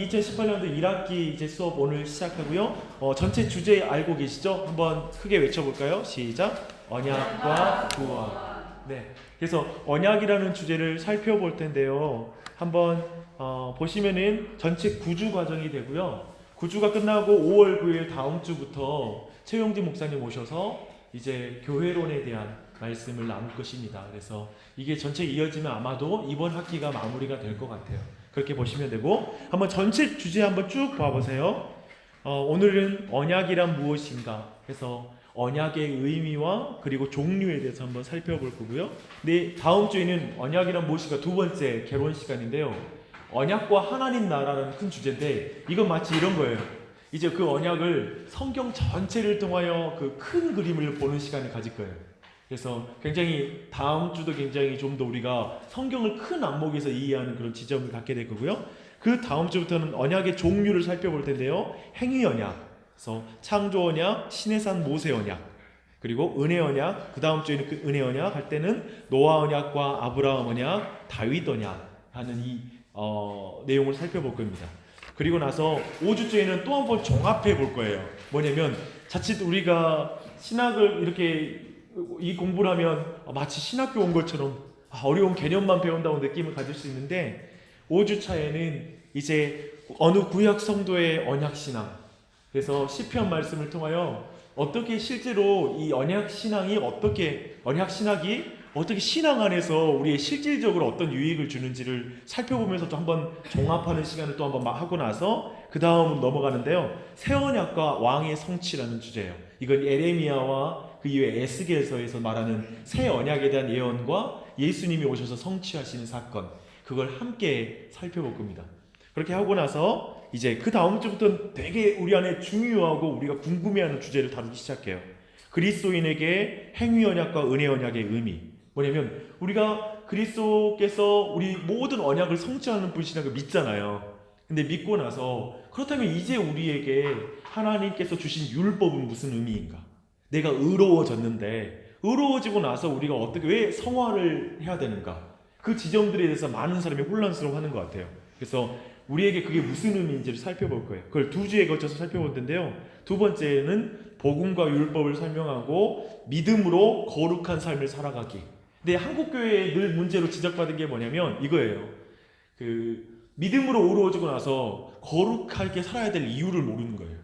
2018년도 1학기 이제 수업 오늘 시작하고요. 전체 주제 알고 계시죠? 한번 크게 외쳐볼까요? 시작. 언약과 구원. 네. 그래서 언약이라는 주제를 살펴볼 텐데요. 한번 보시면은 전체 9주 과정이 되고요. 9주가 끝나고 5월 9일 다음 주부터 최용진 목사님 오셔서 이제 교회론에 대한 말씀을 나눌 것입니다. 그래서 이게 전체 이어지면 아마도 이번 학기가 마무리가 될 것 같아요. 그렇게 보시면 되고, 한번 전체 주제 한번 쭉 봐보세요. 오늘은 언약이란 무엇인가 해서 언약의 의미와 그리고 종류에 대해서 한번 살펴볼 거고요. 네, 다음 주에는 언약이란 무엇인가 두 번째 개론 시간인데요. 언약과 하나님 나라라는 큰 주제인데, 이건 마치 이런 거예요. 이제 그 언약을 성경 전체를 통하여 그 큰 그림을 보는 시간을 가질 거예요. 그래서 굉장히 다음 주도 굉장히 좀 더 우리가 성경을 큰 안목에서 이해하는 그런 지점을 갖게 될 거고요. 그 다음 주부터는 언약의 종류를 살펴볼 텐데요. 행위 언약, 그래서 창조 언약, 시내산 모세 언약, 그리고 은혜 언약, 그 다음 주에는 그 은혜 언약 할 때는 노아 언약과 아브라함 언약, 다윗 언약 하는 이 내용을 살펴볼 겁니다. 그리고 나서 5주째에는 또 한 번 종합해 볼 거예요. 뭐냐면 자칫 우리가 신학을 이렇게 이 공부를 하면 마치 신학교 온 것처럼 어려운 개념만 배운다고 느낌을 가질 수 있는데, 5주 차에는 이제 어느 구약 성도의 언약 신앙, 그래서 시편 말씀을 통하여 어떻게 실제로 이 언약 신앙이 어떻게 신앙 안에서 우리의 실질적으로 어떤 유익을 주는지를 살펴보면서 또 한번 종합하는 시간을 또 한번 하고 나서 그 다음 넘어가는데요. 새 언약과 왕의 성취라는 주제예요. 이건 에레미야와 그 이후에 에스겔서에서 말하는 새 언약에 대한 예언과 예수님이 오셔서 성취하시는 사건, 그걸 함께 살펴볼 겁니다. 그렇게 하고 나서 이제 그 다음 주부터는 되게 우리 안에 중요하고 우리가 궁금해하는 주제를 다루기 시작해요. 그리스도인에게 행위 언약과 은혜 언약의 의미. 뭐냐면 우리가 그리스도께서 우리 모든 언약을 성취하는 분이시라는 걸 믿잖아요. 근데 믿고 나서 그렇다면 이제 우리에게 하나님께서 주신 율법은 무슨 의미인가? 내가 의로워졌는데 의로워지고 나서 우리가 왜 성화를 해야 되는가? 그 지점들에 대해서 많은 사람이 혼란스러워하는 것 같아요. 그래서 우리에게 그게 무슨 의미인지를 살펴볼 거예요. 그걸 2주에 걸쳐서 살펴볼 텐데요. 두 번째는 복음과 율법을 설명하고 믿음으로 거룩한 삶을 살아가기. 근데 한국교회에 늘 문제로 지적받은 게 뭐냐면 이거예요. 믿음으로 의로워지고 나서 거룩하게 살아야 될 이유를 모르는 거예요.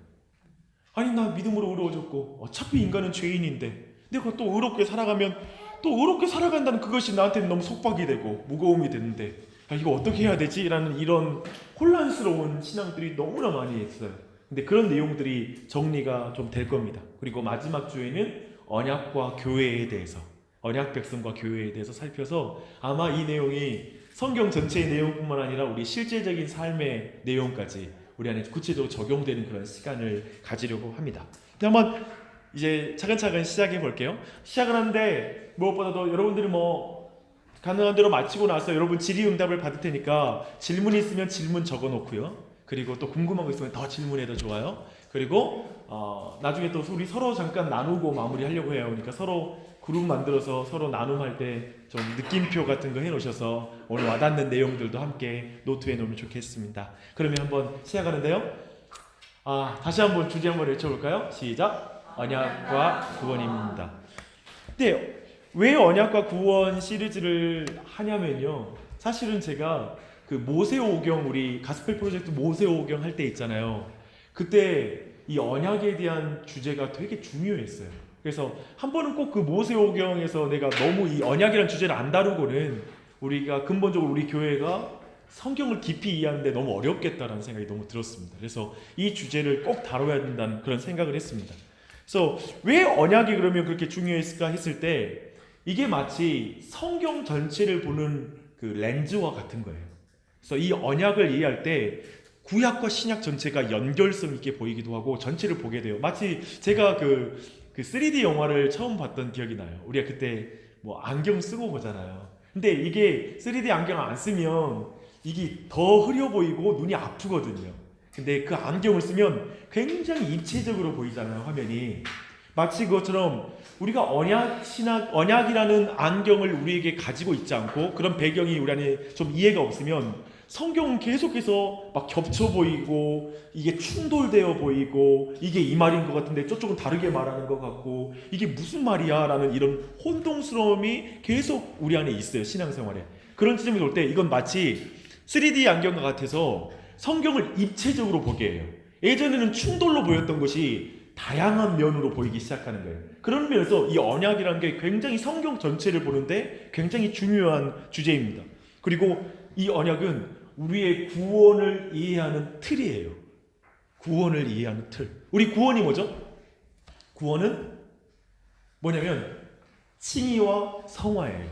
아니, 나 믿음으로 의로워졌고 어차피 인간은 죄인인데 내가 또 의롭게 살아가면 또 의롭게 살아간다는 그것이 나한테는 너무 속박이 되고 무거움이 되는데 이거 어떻게 해야 되지? 라는 이런 혼란스러운 신앙들이 너무나 많이 있어요. 근데 그런 내용들이 정리가 좀 될 겁니다. 그리고 마지막 주에는 언약과 교회에 대해서, 언약 백성과 교회에 대해서 살펴서 아마 이 내용이 성경 전체의 내용뿐만 아니라 우리 실제적인 삶의 내용까지 우리 안에 구체적으로 적용되는 그런 시간을 가지려고 합니다. 한번 이제 차근차근 시작해 볼게요. 시작을 하는데 무엇보다도 여러분들이 가능한 대로 마치고 나서 여러분 질의응답을 받을 테니까 질문 있으면 질문 적어 놓고요. 그리고 또 궁금한 거 있으면 더 질문해도 좋아요. 그리고 나중에 또 우리 서로 잠깐 나누고 마무리하려고 해요. 그러니까 서로 그룹 만들어서 서로 나눔할 때 좀 느낌표 같은 거 해놓으셔서 오늘 와닿는 내용들도 함께 노트에 놓으면 좋겠습니다. 그러면 한번 시작하는데요. 다시 한번 주제 한번 외쳐볼까요? 시작. 언약과 구원입니다. 근데 왜 언약과 구원 시리즈를 하냐면요. 사실은 제가 그 모세오경, 우리 가스펠 프로젝트 모세오경 할 때 있잖아요. 그때 이 언약에 대한 주제가 되게 중요했어요. 그래서 한 번은 꼭 그 모세오경에서 내가 너무 이 언약이라는 주제를 안 다루고는 우리가 근본적으로 우리 교회가 성경을 깊이 이해하는데 너무 어렵겠다라는 생각이 너무 들었습니다. 그래서 이 주제를 꼭 다뤄야 된다는 그런 생각을 했습니다. 그래서 왜 언약이 그러면 그렇게 중요했을까 했을 때 이게 마치 성경 전체를 보는 그 렌즈와 같은 거예요. 그래서 이 언약을 이해할 때 구약과 신약 전체가 연결성 있게 보이기도 하고 전체를 보게 돼요. 마치 제가 그 3D 영화를 처음 봤던 기억이 나요. 우리가 그때 안경 쓰고 보잖아요. 근데 이게 3D 안경을 안 쓰면 이게 더 흐려 보이고 눈이 아프거든요. 근데 그 안경을 쓰면 굉장히 입체적으로 보이잖아요, 화면이. 마치 그것처럼 우리가 언약이라는 안경을 우리에게 가지고 있지 않고 그런 배경이 우리 안에 좀 이해가 없으면 성경은 계속해서 막 겹쳐 보이고 이게 충돌되어 보이고 이게 이 말인 것 같은데 저쪽은 다르게 말하는 것 같고 이게 무슨 말이야 라는 이런 혼동스러움이 계속 우리 안에 있어요. 신앙생활에. 그런 지점이 올 때 이건 마치 3D 안경과 같아서 성경을 입체적으로 보게 해요. 예전에는 충돌로 보였던 것이 다양한 면으로 보이기 시작하는 거예요. 그런 면에서 이 언약이라는 게 굉장히 성경 전체를 보는데 굉장히 중요한 주제입니다. 그리고 이 언약은 우리의 구원을 이해하는 틀이에요. 구원을 이해하는 틀. 우리 구원이 뭐죠? 구원은 뭐냐면 칭의와 성화예요.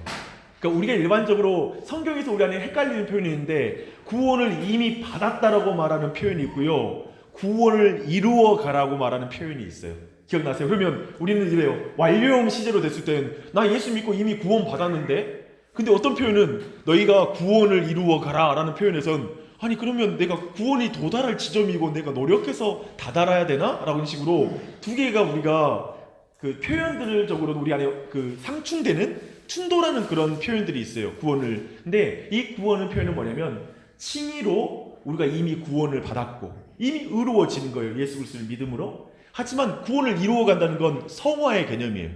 그러니까 우리가 일반적으로 성경에서 우리 안에 헷갈리는 표현이 있는데 구원을 이미 받았다라고 말하는 표현이 있고요. 구원을 이루어 가라고 말하는 표현이 있어요. 기억나세요? 그러면 우리는 이래요. 완료형 시제로 됐을 땐 나 예수 믿고 이미 구원 받았는데 근데 어떤 표현은 너희가 구원을 이루어 가라 라는 표현에선 아니 그러면 내가 구원이 도달할 지점이고 내가 노력해서 다다라야 되나? 라는 식으로 두 개가 우리가 그 표현들적으로 우리 안에 그 상충되는 충돌하는 그런 표현들이 있어요. 구원을. 근데 이 구원의 표현은 뭐냐면 칭의로 우리가 이미 구원을 받았고 이미 의로워지는 거예요. 예수 그리스도를 믿음으로. 하지만 구원을 이루어 간다는 건 성화의 개념이에요.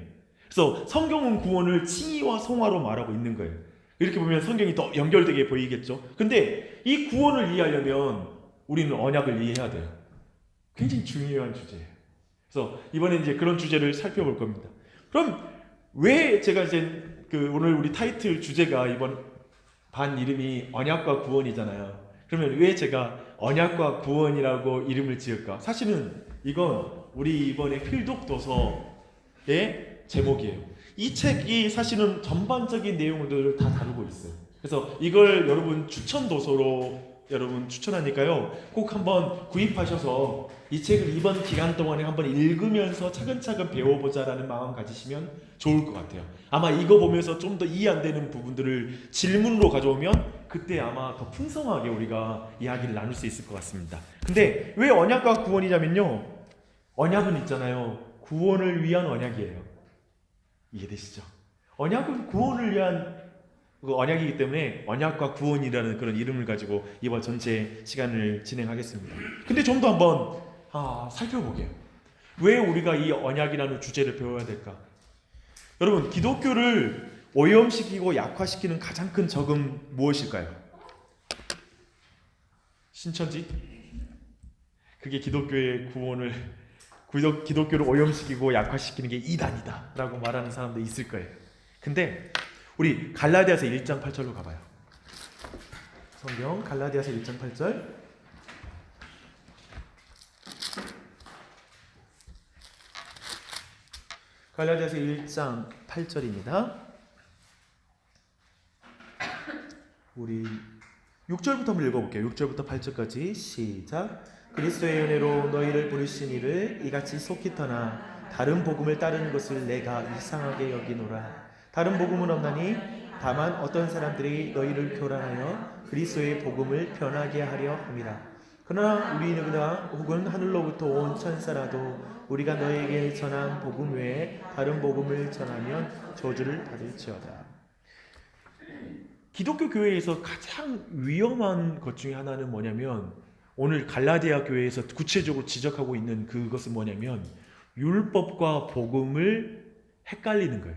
그래서 성경은 구원을 칭의와 성화로 말하고 있는 거예요. 이렇게 보면 성경이 더 연결되게 보이겠죠. 근데 이 구원을 이해하려면 우리는 언약을 이해해야 돼요. 굉장히 중요한 주제예요. 그래서 이번에 이제 그런 주제를 살펴볼 겁니다. 그럼 왜 제가 이제 오늘 우리 타이틀 주제가 이번 반 이름이 언약과 구원이잖아요. 그러면 왜 제가 언약과 구원이라고 이름을 지을까? 사실은 이건 우리 이번에 필독 도서의 제목이에요. 이 책이 사실은 전반적인 내용들을 다 다루고 있어요. 그래서 이걸 여러분 추천 도서로 여러분 추천하니까요. 꼭 한번 구입하셔서 이 책을 이번 기간 동안에 한번 읽으면서 차근차근 배워보자라는 마음 가지시면 좋을 것 같아요. 아마 이거 보면서 좀 더 이해 안 되는 부분들을 질문으로 가져오면 그때 아마 더 풍성하게 우리가 이야기를 나눌 수 있을 것 같습니다. 근데 왜 언약과 구원이냐면요. 언약은 있잖아요. 구원을 위한 언약이에요. 이해되시죠? 언약은 구원을 위한 언약이기 때문에 언약과 구원이라는 그런 이름을 가지고 이번 전체 시간을 진행하겠습니다. 근데 좀 더 한번 살펴보게요. 왜 우리가 이 언약이라는 주제를 배워야 될까? 여러분, 기독교를 오염시키고 약화시키는 가장 큰 적은 무엇일까요? 신천지? 그게 기독교의 구원을 기독교를 오염시키고 약화시키는 게 이단이다 라고 말하는 사람도 있을 거예요. 근데 우리 갈라디아서 1장 8절로 가봐요. 성경 갈라디아서 1장 8절. 갈라디아서 1장 8절입니다. 우리 6절부터 한번 읽어볼게요. 6절부터 8절까지 시작. 그리스도의 은혜로 너희를 부르신 이를 이같이 속히 떠나 다른 복음을 따르는 것을 내가 이상하게 여기노라. 다른 복음은 없나니 다만 어떤 사람들이 너희를 교란하여 그리스도의 복음을 변하게 하려 함이라. 그러나 우리는 혹은 하늘로부터 온 천사라도 우리가 너에게 전한 복음 외에 다른 복음을 전하면 저주를 받을지어다. 기독교 교회에서 가장 위험한 것 중에 하나는 뭐냐면 오늘 갈라디아 교회에서 구체적으로 지적하고 있는 그것은 뭐냐면 율법과 복음을 헷갈리는 거예요.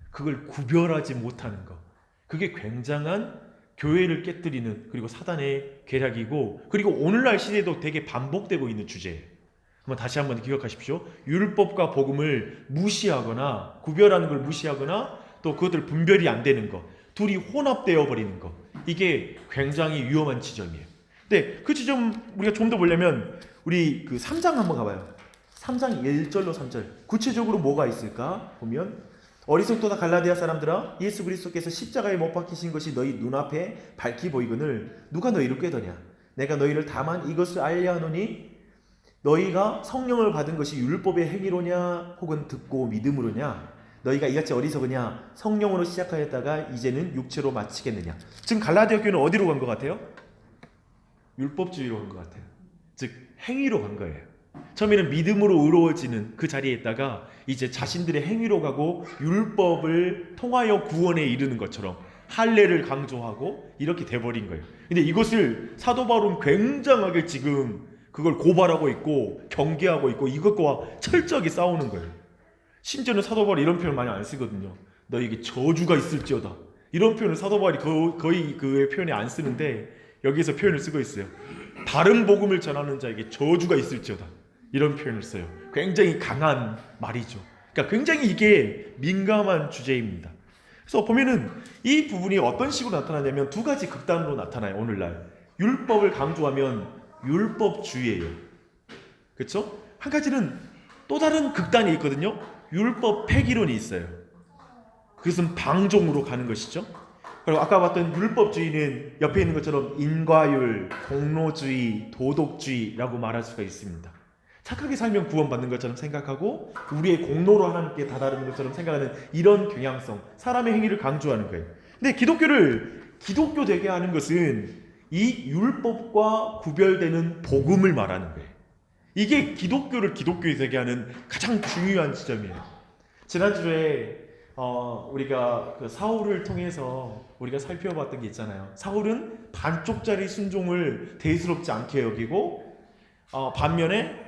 그걸 구별하지 못하는 것. 그게 굉장한 교회를 깨뜨리는 그리고 사단의 계략이고 그리고 오늘날 시대에도 되게 반복되고 있는 주제예요. 다시 한번 기억하십시오. 율법과 복음을 무시하거나 구별하는 걸 무시하거나 또 그것들 분별이 안 되는 것. 둘이 혼합되어 버리는 것. 이게 굉장히 위험한 지점이에요. 근데 그 지점 우리가 좀 더 보려면 우리 그 3장 한번 가봐요. 3장 1절로 3절. 구체적으로 뭐가 있을까? 보면 어리석도다 갈라디아 사람들아 예수 그리스도께서 십자가에 못 박히신 것이 너희 눈앞에 밝히 보이거늘 누가 너희를 꾀더냐? 내가 너희를 다만 이것을 알려 하노니 너희가 성령을 받은 것이 율법의 행위로냐 혹은 듣고 믿음으로냐? 너희가 이같이 어리석으냐? 성령으로 시작하였다가 이제는 육체로 마치겠느냐? 지금 갈라디아 교회는 어디로 간 것 같아요? 율법주의로 간 것 같아요. 즉 행위로 간 거예요. 처음에는 믿음으로 의로워지는 그 자리에 있다가 이제 자신들의 행위로 가고 율법을 통하여 구원에 이르는 것처럼 할례를 강조하고 이렇게 돼버린 거예요. 근데 이것을 사도 바울은 굉장하게 지금 그걸 고발하고 있고 경계하고 있고 이것과 철저하게 싸우는 거예요. 심지어는 사도 바울이 이런 표현 많이 안 쓰거든요. 너에게 저주가 있을지어다. 이런 표현을 사도 바울이 거의 그 표현에 안 쓰는데 여기서 표현을 쓰고 있어요. 다른 복음을 전하는 자에게 저주가 있을지어다. 이런 표현을 써요. 굉장히 강한 말이죠. 그러니까 굉장히 이게 민감한 주제입니다. 그래서 보면은 이 부분이 어떤 식으로 나타나냐면 두 가지 극단으로 나타나요. 오늘날 율법을 강조하면 율법주의예요. 그렇죠? 한 가지는 또 다른 극단이 있거든요. 율법 폐기론이 있어요. 그것은 방종으로 가는 것이죠. 그리고 아까 봤던 율법주의는 옆에 있는 것처럼 인과율, 공로주의, 도덕주의라고 말할 수가 있습니다. 착하게 살면 구원받는 것처럼 생각하고 우리의 공로로 하나님께 다다르는 것처럼 생각하는 이런 경향성, 사람의 행위를 강조하는 거예요. 근데 기독교를 기독교 되게 하는 것은 이 율법과 구별되는 복음을 말하는 거예요. 이게 기독교를 기독교 되게 하는 가장 중요한 지점이에요. 지난주에 우리가 그 사울을 통해서 우리가 살펴봤던 게 있잖아요. 사울은 반쪽짜리 순종을 대수롭지 않게 여기고 반면에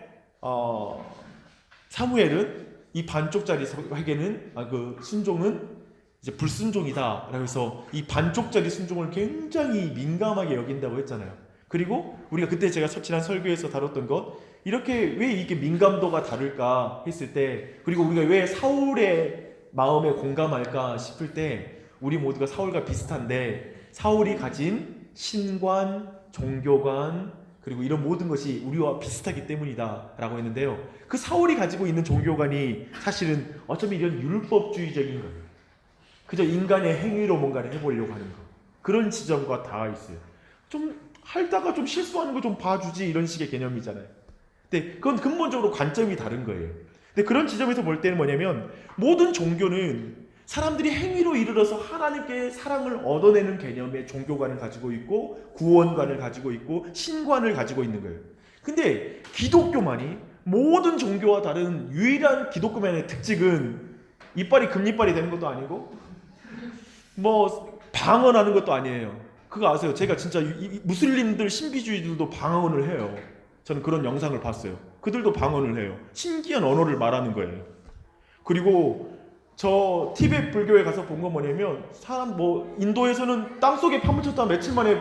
사무엘은 이 반쪽짜리 회개는 그 순종은 이제 불순종이다. 그래서 이 반쪽짜리 순종을 굉장히 민감하게 여긴다고 했잖아요. 그리고 우리가 그때 제가 지난 설교에서 다뤘던 것 이렇게 왜 이게 민감도가 다를까 했을 때 그리고 우리가 왜 사울의 마음에 공감할까 싶을 때 우리 모두가 사울과 비슷한데 사울이 가진 신관, 종교관 그리고 이런 모든 것이 우리와 비슷하기 때문이다 라고 했는데요. 그 사울이 가지고 있는 종교관이 사실은 어쩌면 이런 율법주의적인 거예요. 그저 인간의 행위로 뭔가를 해보려고 하는 거. 그런 지점과 다 있어요. 좀 하다가 좀 실수하는 거 좀 봐주지 이런 식의 개념이잖아요. 근데 그건 근본적으로 관점이 다른 거예요. 근데 그런 지점에서 볼 때는 뭐냐면 모든 종교는 사람들이 행위로 이르러서 하나님께 사랑을 얻어내는 개념의 종교관을 가지고 있고 구원관을 가지고 있고 신관을 가지고 있는 거예요. 근데 기독교만이 모든 종교와 다른 유일한 기독교만의 특징은 이빨이 금이빨이 되는 것도 아니고 뭐 방언하는 것도 아니에요. 그거 아세요? 제가 진짜 무슬림들 신비주의들도 방언을 해요. 저는 그런 영상을 봤어요. 그들도 방언을 해요. 신기한 언어를 말하는 거예요. 그리고 저 티베트 불교에 가서 본 건 뭐냐면 사람 인도에서는 땅속에 파묻혔다 며칠 만에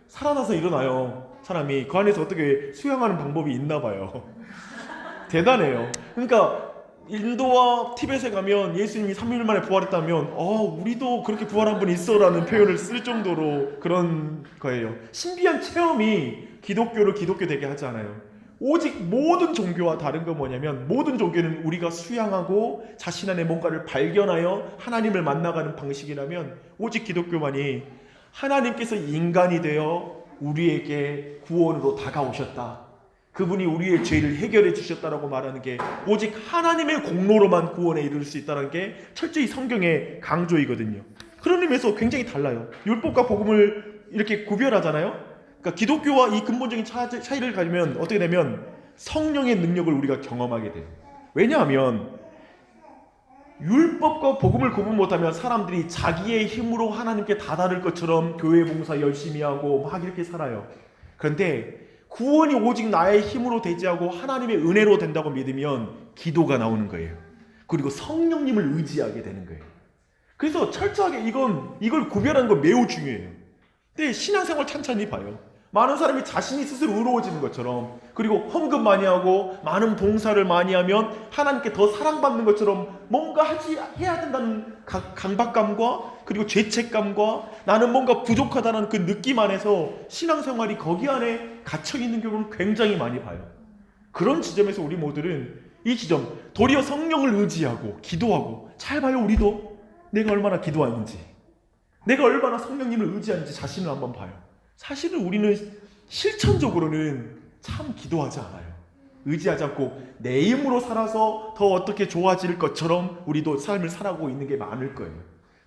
살아나서 일어나요. 사람이 그 안에서 어떻게 수양하는 방법이 있나 봐요. 대단해요. 그러니까 인도와 티벳에 가면 예수님이 3일 만에 부활했다면 우리도 그렇게 부활한 분 있어라는 표현을 쓸 정도로 그런 거예요. 신비한 체험이 기독교를 기독교 되게 하지 않아요. 오직 모든 종교와 다른 건 뭐냐면 모든 종교는 우리가 수양하고 자신 안에 뭔가를 발견하여 하나님을 만나가는 방식이라면 오직 기독교만이 하나님께서 인간이 되어 우리에게 구원으로 다가오셨다. 그분이 우리의 죄를 해결해 주셨다라고 말하는 게 오직 하나님의 공로로만 구원에 이를 수 있다는 게 철저히 성경의 강조이거든요. 그런 의미에서 굉장히 달라요. 율법과 복음을 이렇게 구별하잖아요. 그러니까 기독교와 이 근본적인 차이를 가지면 어떻게 되면 성령의 능력을 우리가 경험하게 돼요. 왜냐하면 율법과 복음을 구분 못하면 사람들이 자기의 힘으로 하나님께 다다를 것처럼 교회 봉사 열심히 하고 막 이렇게 살아요. 그런데 구원이 오직 나의 힘으로 되지 않고 하나님의 은혜로 된다고 믿으면 기도가 나오는 거예요. 그리고 성령님을 의지하게 되는 거예요. 그래서 철저하게 이걸 구별하는 건 매우 중요해요. 근데 신앙생활 찬찬히 봐요. 많은 사람이 자신이 스스로 의로워지는 것처럼 그리고 헌금 많이 하고 많은 봉사를 많이 하면 하나님께 더 사랑받는 것처럼 뭔가 해야 된다는 강박감과 그리고 죄책감과 나는 뭔가 부족하다는 그 느낌 안에서 신앙생활이 거기 안에 갇혀있는 경우를 굉장히 많이 봐요. 그런 지점에서 우리 모두는 이 지점 도리어 성령을 의지하고 기도하고 잘 봐요. 우리도 내가 얼마나 기도하는지 내가 얼마나 성령님을 의지하는지 자신을 한번 봐요. 사실은 우리는 실천적으로는 참 기도하지 않아요. 의지하지 않고 내 힘으로 살아서 더 어떻게 좋아질 것처럼 우리도 삶을 살아가고 있는 게 많을 거예요.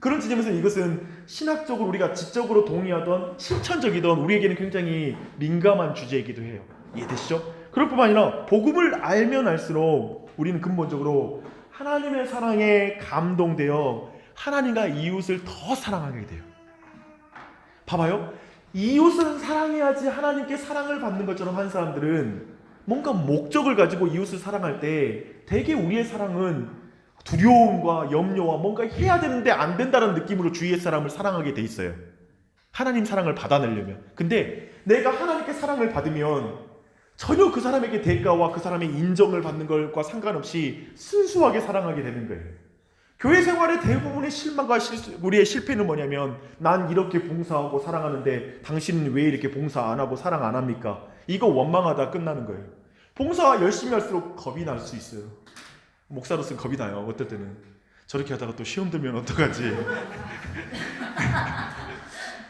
그런 지점에서 이것은 신학적으로 우리가 지적으로 동의하던 실천적이던 우리에게는 굉장히 민감한 주제이기도 해요. 이해되시죠? 그럴 뿐만 아니라 복음을 알면 알수록 우리는 근본적으로 하나님의 사랑에 감동되어 하나님과 이웃을 더 사랑하게 돼요. 봐봐요. 이웃을 사랑해야지 하나님께 사랑을 받는 것처럼 한 사람들은 뭔가 목적을 가지고 이웃을 사랑할 때 대개 우리의 사랑은 두려움과 염려와 뭔가 해야 되는데 안 된다는 느낌으로 주위의 사람을 사랑하게 돼 있어요. 하나님 사랑을 받아내려면. 근데 내가 하나님께 사랑을 받으면 전혀 그 사람에게 대가와 그 사람의 인정을 받는 것과 상관없이 순수하게 사랑하게 되는 거예요. 교회 생활의 대부분의 실망과 우리의 실패는 뭐냐면, 난 이렇게 봉사하고 사랑하는데 당신은 왜 이렇게 봉사 안 하고 사랑 안 합니까? 이거 원망하다 끝나는 거예요. 봉사 열심히 할수록 겁이 날 수 있어요. 목사로서는 겁이 나요. 어떨 때는 저렇게 하다가 또 시험 들면 어떡하지?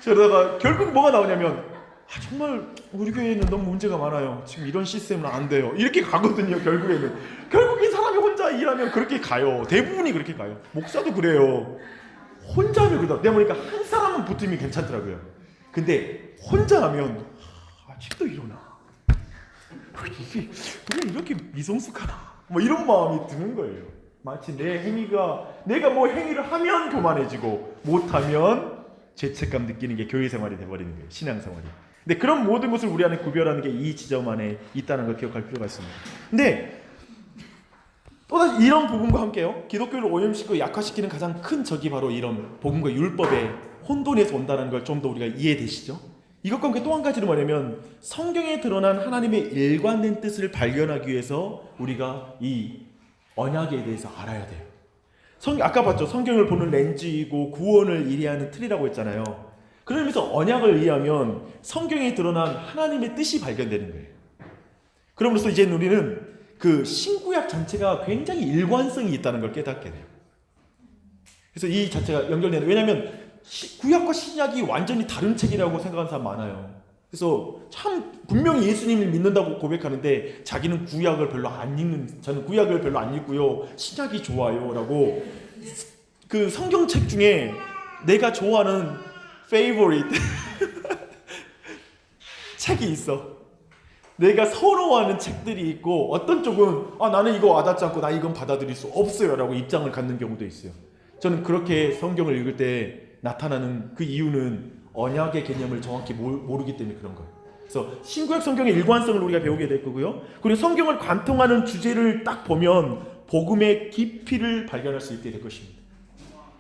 저러다가 결국 뭐가 나오냐면, 정말 우리 교회는 너무 문제가 많아요. 지금 이런 시스템은 안 돼요. 이렇게 가거든요. 결국 이 사람이 혼자 일하면 그렇게 가요. 대부분이 그렇게 가요. 목사도 그래요. 혼자 하면 그러다. 내가 보니까 한 사람은 붙으면 괜찮더라고요. 근데 혼자 하면 아직도 이러나? 이게 왜 이렇게 미성숙하나? 뭐 이런 마음이 드는 거예요. 마치 내가 뭐 행위를 하면 교만해지고 못하면 죄책감 느끼는 게 교회 생활이 돼버리는 거예요. 신앙 생활이. 근데 그런 모든 것을 우리 안에 구별하는 게 이 지점 안에 있다는 걸 기억할 필요가 있습니다. 근데 또다시 이런 부분과 함께요, 기독교를 오염시키고 약화시키는 가장 큰 적이 바로 이런 복음과 율법의 혼돈에서 온다는 걸 좀 더 우리가 이해되시죠? 이것과 함께 또 한 가지는 뭐냐면, 성경에 드러난 하나님의 일관된 뜻을 발견하기 위해서 우리가 이 언약에 대해서 알아야 돼요. 아까 봤죠? 성경을 보는 렌즈이고 구원을 이해하는 틀이라고 했잖아요. 그러면서 언약을 이해하면 성경에 드러난 하나님의 뜻이 발견되는 거예요. 그러면서 이제 우리는 그 신구약 전체가 굉장히 일관성이 있다는 걸 깨닫게 돼요. 그래서 이 자체가 연결되는, 왜냐하면 구약과 신약이 완전히 다른 책이라고 생각하는 사람 많아요. 그래서 참 분명히 예수님을 믿는다고 고백하는데 자기는 구약을 별로 안 읽는, 저는 구약을 별로 안 읽고요, 신약이 좋아요 라고 그 성경책 중에 내가 좋아하는 favorite 책이 있어. 내가 선호하는 책들이 있고, 어떤 쪽은 나는 이거 와닿지 않고 나 이건 받아들일 수 없어요 라고 입장을 갖는 경우도 있어요. 저는 그렇게 성경을 읽을 때 나타나는 그 이유는 언약의 개념을 정확히 모르기 때문에 그런 거예요. 그래서 신구약 성경의 일관성을 우리가 배우게 될 거고요. 그리고 성경을 관통하는 주제를 딱 보면 복음의 깊이를 발견할 수 있게 될 것입니다.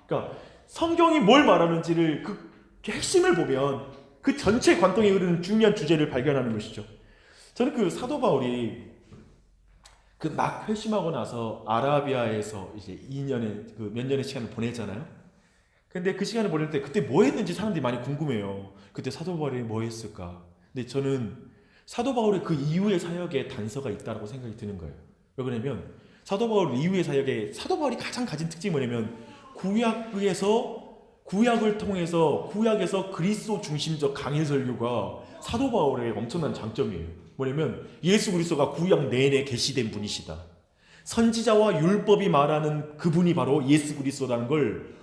그러니까 성경이 뭘 말하는지를 그 핵심을 보면 그 전체 관통에 흐르는 중요한 주제를 발견하는 것이죠. 저는 그 사도 바울이 그 막 회심하고 나서 아라비아에서 이제 2년의 몇 년의 시간을 보내잖아요. 근데 그 시간을 보낼 때 그때 뭐 했는지 사람들이 많이 궁금해요. 그때 사도 바울이 뭐 했을까? 근데 저는 사도 바울의 그 이후의 사역에 단서가 있다고 생각이 드는 거예요. 왜 그러냐면 사도 바울 이후의 사역에 사도 바울이 가장 가진 특징이 뭐냐면, 구약을 통해서 구약에서 그리스도 중심적 강일 설교가 사도 바울의 엄청난 장점이에요. 뭐냐면 예수 그리스도가 구약 내내 계시된 분이시다. 선지자와 율법이 말하는 그분이 바로 예수 그리스도라는 걸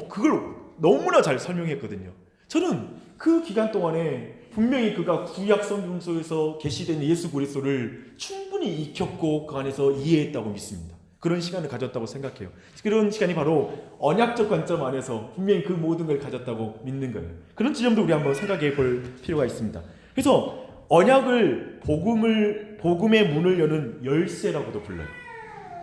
그걸 너무나 잘 설명했거든요. 저는 그 기간 동안에 분명히 그가 구약 성경 속에서 계시된 예수 그리스도를 충분히 익혔고 그 안에서 이해했다고 믿습니다. 그런 시간을 가졌다고 생각해요. 그런 시간이 바로 언약적 관점 안에서 분명히 그 모든 걸 가졌다고 믿는 거예요. 그런 지점도 우리 한번 생각해 볼 필요가 있습니다. 그래서 언약을 복음의 문을 여는 열쇠라고도 불러요.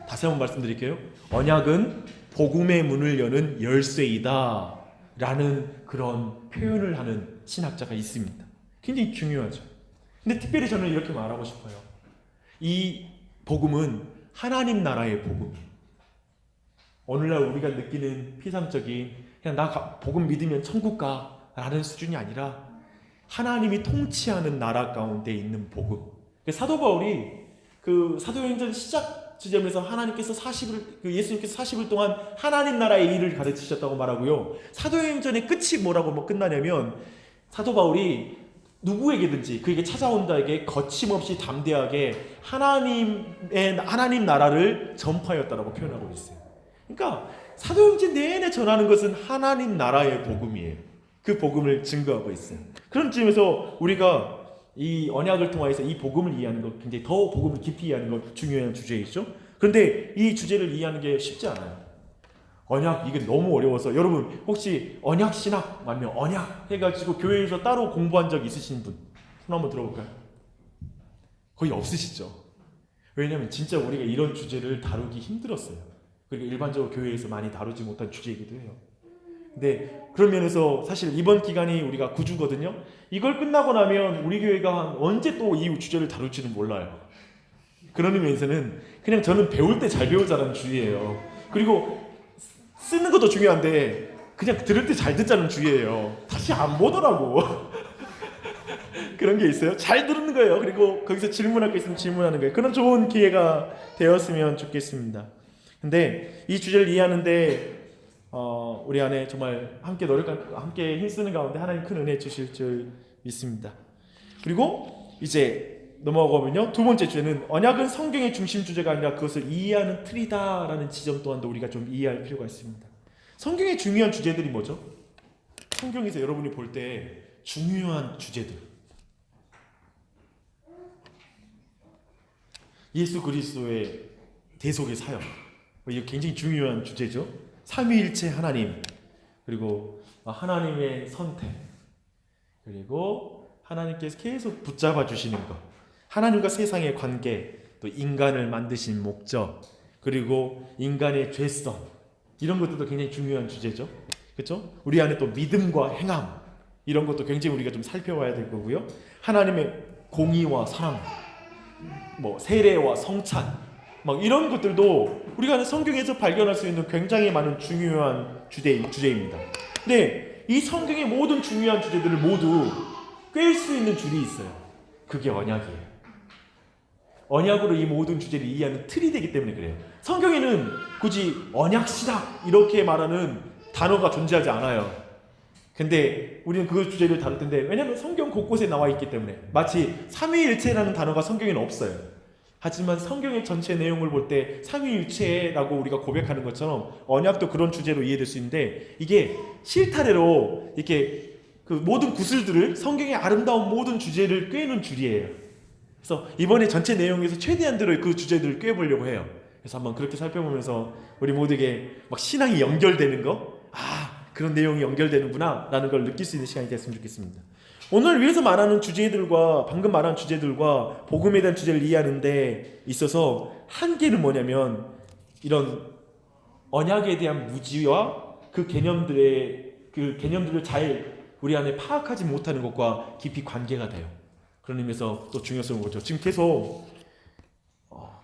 다시 한번 말씀드릴게요. 언약은 복음의 문을 여는 열쇠이다 라는 그런 표현을 하는 신학자가 있습니다. 굉장히 중요하죠. 근데 특별히 저는 이렇게 말하고 싶어요. 이 복음은 하나님 나라의 복음이에요. 오늘날 우리가 느끼는 피상적인 그냥 나 복음 믿으면 천국 가라는 수준이 아니라 하나님이 통치하는 나라 가운데 있는 복음. 사도 바울이 그 사도행전 시작 지점에서 예수님께서 40일 동안 하나님 나라의 일을 가르치셨다고 말하고요. 사도행전의 끝이 뭐라고 끝나냐면, 사도 바울이 누구에게든지 그에게 찾아온 자에게 거침없이 담대하게 하나님 나라를 전파하였다라고 표현하고 있어요. 그러니까 사도행전 내내 전하는 것은 하나님 나라의 복음이에요. 그 복음을 증거하고 있어요. 그런 점에서 우리가 이 언약을 통해서 이 복음을 이해하는 것, 굉장히 더 복음을 깊이 이해하는 것 중요한 주제이죠. 그런데 이 주제를 이해하는 게 쉽지 않아요. 언약 이게 너무 어려워서 여러분 혹시 언약 신학 아니면 언약 해가지고 교회에서 따로 공부한 적 있으신 분? 손 한번 들어볼까요? 거의 없으시죠? 왜냐하면 진짜 우리가 이런 주제를 다루기 힘들었어요. 그리고 일반적으로 교회에서 많이 다루지 못한 주제이기도 해요. 근데 그런 면에서 사실 이번 기간이 우리가 9주거든요. 이걸 끝나고 나면 우리 교회가 언제 또 이 주제를 다룰지는 몰라요. 그런 의미에서는 그냥 저는 배울 때 잘 배우자는 주의예요. 그리고 쓰는 것도 중요한데 그냥 들을 때 잘 듣자는 주의예요. 다시 안 보더라고. 그런 게 있어요. 잘 듣는 거예요. 그리고 거기서 질문할 게 있으면 질문하는 거예요. 그런 좋은 기회가 되었으면 좋겠습니다. 근데 이 주제를 이해하는데 우리 안에 정말 함께 노력하고 함께 힘쓰는 가운데 하나님 큰 은혜 주실 줄 믿습니다. 그리고 이제 넘어가면요. 두 번째 주제는 언약은 성경의 중심 주제가 아니라 그것을 이해하는 틀이다라는 지점 또한도 우리가 좀 이해할 필요가 있습니다. 성경의 중요한 주제들이 뭐죠? 성경에서 여러분이 볼 때 중요한 주제들. 예수 그리스도의 대속의 사역. 이게 굉장히 중요한 주제죠. 삼위일체 하나님, 그리고 하나님의 선택, 그리고 하나님께서 계속 붙잡아 주시는 것, 하나님과 세상의 관계, 또 인간을 만드신 목적, 그리고 인간의 죄성, 이런 것들도 굉장히 중요한 주제죠. 그렇죠? 우리 안에 또 믿음과 행함, 이런 것도 굉장히 우리가 좀 살펴봐야 될 거고요. 하나님의 공의와 사랑, 세례와 성찬, 이런 것들도 우리가 성경에서 발견할 수 있는 굉장히 많은 중요한 주제입니다. 근데 이 성경의 모든 중요한 주제들을 모두 꿰일 수 있는 줄이 있어요. 그게 언약이에요. 언약으로 이 모든 주제를 이해하는 틀이 되기 때문에 그래요. 성경에는 굳이 언약 신학 이렇게 말하는 단어가 존재하지 않아요. 근데 우리는 그 주제를 다룰 텐데, 왜냐하면 성경 곳곳에 나와 있기 때문에, 마치 삼위일체라는 단어가 성경에는 없어요. 하지만 성경의 전체 내용을 볼 때 삼위일체라고 우리가 고백하는 것처럼 언약도 그런 주제로 이해될 수 있는데, 이게 실타래로 이렇게 그 모든 구슬들을, 성경의 아름다운 모든 주제를 꿰는 줄이에요. 그래서 이번에 전체 내용에서 최대한대로 그 주제들을 꿰보려고 해요. 그래서 한번 그렇게 살펴보면서 우리 모두에게 막 신앙이 연결되는 거, 그런 내용이 연결되는구나 라는 걸 느낄 수 있는 시간이 됐으면 좋겠습니다. 오늘 위에서 말하는 주제들과 방금 말한 주제들과 복음에 대한 주제를 이해하는 데 있어서 한계는 뭐냐면, 이런 언약에 대한 무지와 그 개념들을 잘 우리 안에 파악하지 못하는 것과 깊이 관계가 돼요. 그런 의미에서 또 중요성을 보죠. 지금 계속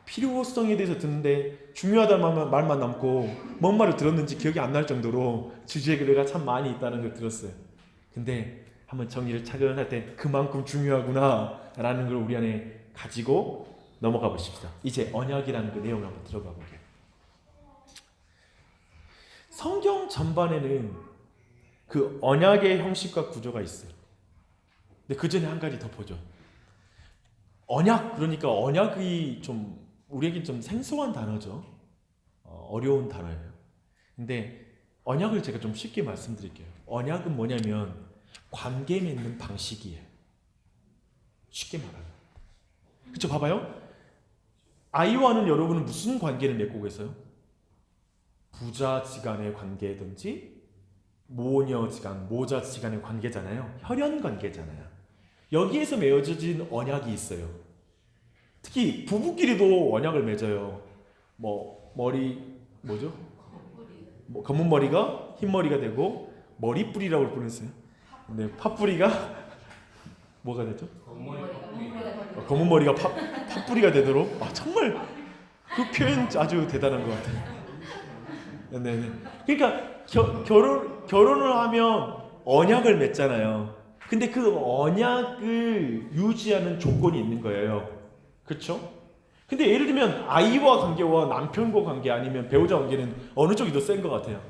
필요성에 대해서 듣는데 중요하다는 말만 남고 뭔 말을 들었는지 기억이 안 날 정도로 주제가 참 많이 있다는 걸 들었어요. 근데 한번 정리를 차근할 때 그만큼 중요하구나 라는 걸 우리 안에 가지고 넘어가 보십시다. 이제 언약이라는 그 내용을 한번 들어가 볼게요. 성경 전반에는 그 언약의 형식과 구조가 있어요. 근데 그 전에 한 가지 더 보죠. 언약, 그러니까 언약이 좀 우리에게 좀 생소한 단어죠. 어려운 단어예요. 근데 언약을 제가 좀 쉽게 말씀드릴게요. 언약은 뭐냐면 관계 맺는 방식이에요. 쉽게 말하면. 그쵸? 봐봐요. 아이와는 여러분은 무슨 관계를 맺고 계세요? 부자지간의 관계든지 모녀지간, 모자지간의 관계잖아요. 혈연 관계잖아요. 여기에서 맺어진 언약이 있어요. 특히 부부끼리도 언약을 맺어요. 검은 머리가 흰 머리가 되고 머리뿌리라고 부르는어요. 근데 팥뿌리가 뭐가 되죠? 검은 머리가 팥뿌리가 되도록. 정말 그 표현 아주 대단한 것 같아요. 네네. 그러니까 결혼을 하면 언약을 맺잖아요. 근데 그 언약을 유지하는 조건이 있는 거예요. 그렇죠? 근데 예를 들면 아이와 관계와 남편과 관계 아니면 배우자 관계는 어느 쪽이 더 센 것 같아요?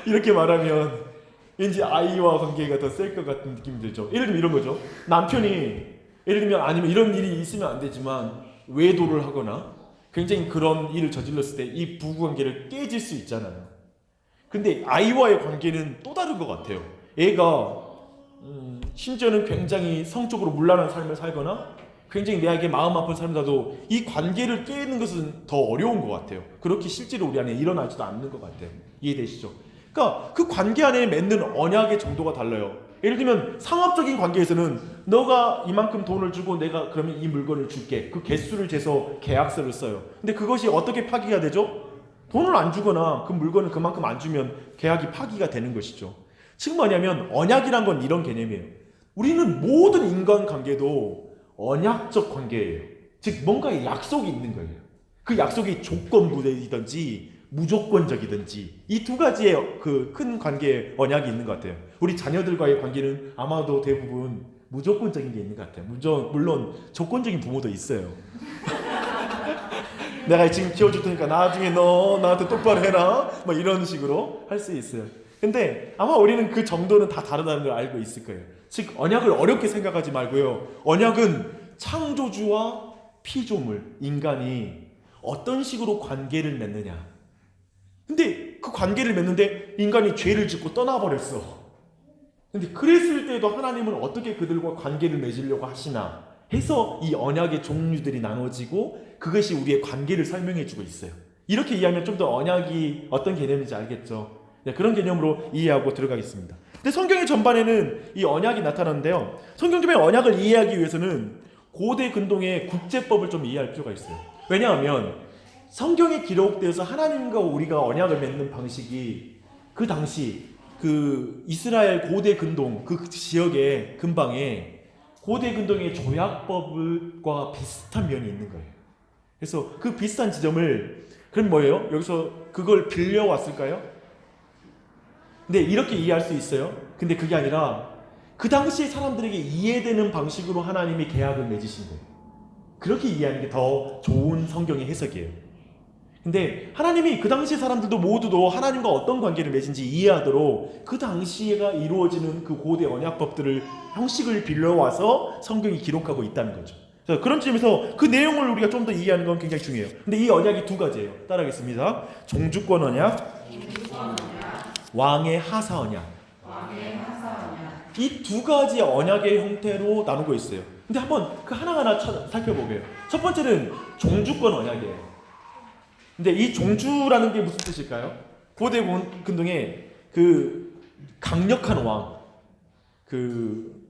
이렇게 말하면 왠지 아이와 관계가 더 셀 것 같은 느낌이 들죠. 예를 들면 이런 거죠. 남편이 예를 들면, 아니면 이런 일이 있으면 안 되지만 외도를 하거나 굉장히 그런 일을 저질렀을 때 이 부부관계를 깨질 수 있잖아요. 근데 아이와의 관계는 또 다른 것 같아요. 애가 심지어는 굉장히 성적으로 문란한 삶을 살거나 굉장히 내게 마음 아픈 사람들도 이 관계를 깨는 것은 더 어려운 것 같아요. 그렇게 실제로 우리 안에 일어나지도 않는 것 같아요. 이해되시죠? 그러니까 그 관계 안에 맺는 언약의 정도가 달라요. 예를 들면 상업적인 관계에서는 너가 이만큼 돈을 주고 내가 그러면 이 물건을 줄게. 그 개수를 재서 계약서를 써요. 근데 그것이 어떻게 파기가 되죠? 돈을 안 주거나 그 물건을 그만큼 안 주면 계약이 파기가 되는 것이죠. 즉 뭐냐면 언약이란 건 이런 개념이에요. 우리는 모든 인간관계도 언약적 관계예요. 즉 뭔가의 약속이 있는 거예요. 그 약속이 조건부이든지 무조건적이든지 이 두 가지의 그 큰 관계의 언약이 있는 것 같아요. 우리 자녀들과의 관계는 아마도 대부분 무조건적인 게 있는 것 같아요. 물론 조건적인 부모도 있어요. 내가 지금 키워줄 테니까 나중에 너 나한테 똑바로 해라 뭐 이런 식으로 할 수 있어요. 근데 아마 우리는 그 정도는 다 다르다는 걸 알고 있을 거예요. 즉 언약을 어렵게 생각하지 말고요. 언약은 창조주와 피조물, 인간이 어떤 식으로 관계를 맺느냐. 근데 그 관계를 맺는데 인간이 죄를 짓고 떠나버렸어. 근데 그랬을 때도 하나님은 어떻게 그들과 관계를 맺으려고 하시나 해서 이 언약의 종류들이 나눠지고 그것이 우리의 관계를 설명해주고 있어요. 이렇게 이해하면 좀 더 언약이 어떤 개념인지 알겠죠? 네, 그런 개념으로 이해하고 들어가겠습니다. 근데 성경의 전반에는 이 언약이 나타나는데요. 성경적인 언약을 이해하기 위해서는 고대 근동의 국제법을 좀 이해할 필요가 있어요. 왜냐하면 성경에 기록되어서 하나님과 우리가 언약을 맺는 방식이 그 당시 그 이스라엘 고대 근동 그 지역의 근방에 고대 근동의 조약법과 비슷한 면이 있는 거예요. 그래서 그 비슷한 지점을 그럼 뭐예요? 여기서 그걸 빌려왔을까요? 근데 이렇게 이해할 수 있어요. 근데 그게 아니라 그 당시 사람들에게 이해되는 방식으로 하나님이 계약을 맺으신 거예요. 그렇게 이해하는 게 더 좋은 성경의 해석이에요. 근데 하나님이 그 당시 사람들도 모두도 하나님과 어떤 관계를 맺은지 이해하도록 그 당시가 이루어지는 그 고대 언약법들을 형식을 빌려와서 성경이 기록하고 있다는 거죠. 그래서 그런 점에서 그 내용을 우리가 좀 더 이해하는 건 굉장히 중요해요. 근데 이 언약이 두 가지예요. 따라하겠습니다. 종주권 언약, 왕의 하사 언약. 이 두 가지 언약의 형태로 나누고 있어요. 근데 한번 그 하나하나 살펴보게요. 첫 번째는 종주권 언약이에요. 근데 이 종주라는 게 무슨 뜻일까요? 고대 근동에 그 강력한 왕, 그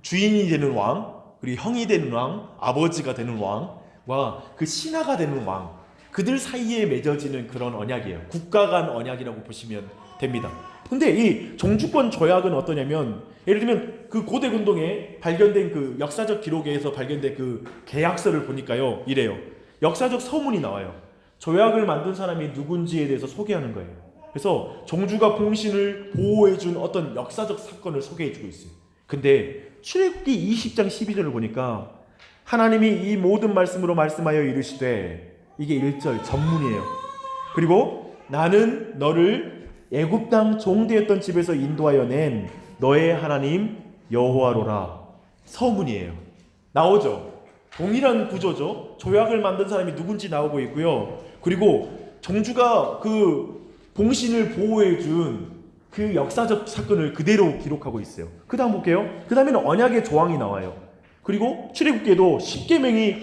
주인이 되는 왕, 그리고 형이 되는 왕, 아버지가 되는 왕과 그 신하가 되는 왕, 그들 사이에 맺어지는 그런 언약이에요. 국가 간 언약이라고 보시면 됩니다. 근데 이 종주권 조약은 어떠냐면, 예를 들면 그 고대 근동에 발견된 그 역사적 기록에서 발견된 그 계약서를 보니까요, 이래요. 역사적 서문이 나와요. 조약을 만든 사람이 누군지에 대해서 소개하는 거예요. 그래서 종주가 공신을 보호해준 어떤 역사적 사건을 소개해주고 있어요. 근데 출애굽기 20장 12절을 보니까 하나님이 이 모든 말씀으로 말씀하여 이르시되, 이게 1절 전문이에요. 그리고 나는 너를 애굽 땅 종되었던 집에서 인도하여 낸 너의 하나님 여호와로라. 서문이에요. 나오죠. 동일한 구조죠. 조약을 만든 사람이 누군지 나오고 있고요. 그리고 종주가 그 봉신을 보호해준 그 역사적 사건을 그대로 기록하고 있어요. 그 다음 볼게요. 그 다음에는 언약의 조항이 나와요. 그리고 출애굽기에도 십계명이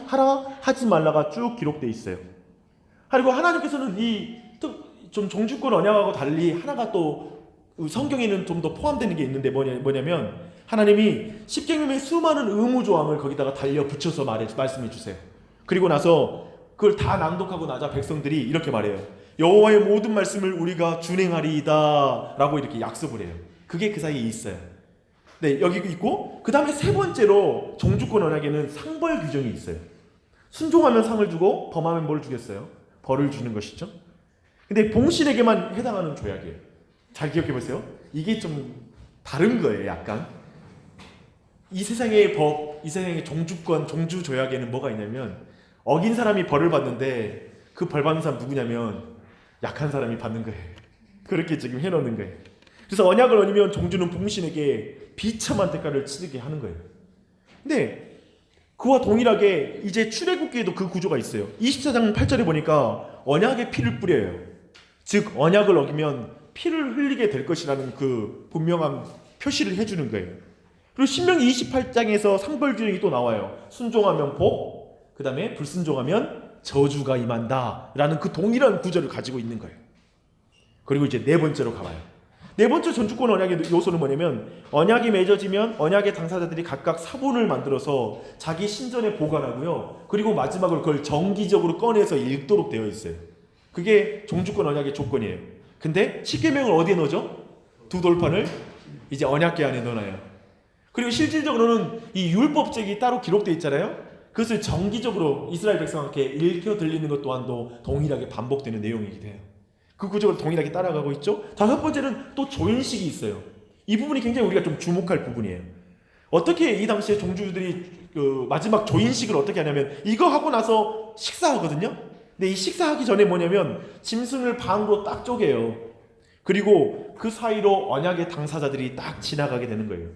하라 하지 말라가 쭉 기록되어 있어요. 그리고 하나님께서는 이 좀 종주권 언약하고 달리 하나가 또 성경에는 좀 더 포함되는 게 있는데 뭐냐면 하나님이 십계명의 수많은 의무 조항을 거기다가 달려 붙여서 말씀해 주세요. 그리고 나서 그걸 다 낭독하고 나자 백성들이 이렇게 말해요. 여호와의 모든 말씀을 우리가 준행하리이다 라고 이렇게 약속을 해요. 그게 그 사이에 있어요. 네, 여기 있고 그 다음에 세 번째로 종주권 언약에는 상벌 규정이 있어요. 순종하면 상을 주고 범하면 뭘 주겠어요? 벌을 주는 것이죠. 근데 봉신에게만 해당하는 조약이에요. 잘 기억해 보세요. 이게 좀 다른 거예요. 약간 이 세상의 법, 이 세상의 종주권, 종주 조약에는 뭐가 있냐면 어긴 사람이 벌을 받는데 그 벌 받는 사람 누구냐면 약한 사람이 받는 거예요. 그렇게 지금 해놓는 거예요. 그래서 언약을 어기면 종주는 봉신에게 비참한 대가를 치르게 하는 거예요. 근데 그와 동일하게 이제 출애굽기에도 그 구조가 있어요. 24장 8절에 보니까 언약의 피를 뿌려요. 즉 언약을 어기면 피를 흘리게 될 것이라는 그 분명한 표시를 해주는 거예요. 그리고 신명기 28장에서 상벌규정이 또 나와요. 순종하면 복, 그 다음에 불순종하면 저주가 임한다 라는 그 동일한 구절을 가지고 있는 거예요. 그리고 이제 네 번째로 가봐요. 네 번째 전주권 언약의 요소는 뭐냐면, 언약이 맺어지면 언약의 당사자들이 각각 사본을 만들어서 자기 신전에 보관하고요. 그리고 마지막으로 그걸 정기적으로 꺼내서 읽도록 되어 있어요. 그게 종주권 언약의 조건이에요. 근데 십계명을 어디에 넣죠? 두 돌판을 이제 언약궤 안에 넣어놔요. 그리고 실질적으로는 이 율법책이 따로 기록되어 있잖아요. 그것을 정기적으로 이스라엘 백성에게 읽혀 들리는 것 또한도 동일하게 반복되는 내용이기도 해요. 그 구조를 동일하게 따라가고 있죠. 다섯 번째는 또 조인식이 있어요. 이 부분이 굉장히 우리가 좀 주목할 부분이에요. 어떻게 이 당시에 종주들이 그 마지막 조인식을 어떻게 하냐면, 이거 하고 나서 식사하거든요. 근데 이 식사하기 전에 뭐냐면 짐승을 반으로 딱 쪼개요. 그리고 그 사이로 언약의 당사자들이 딱 지나가게 되는 거예요.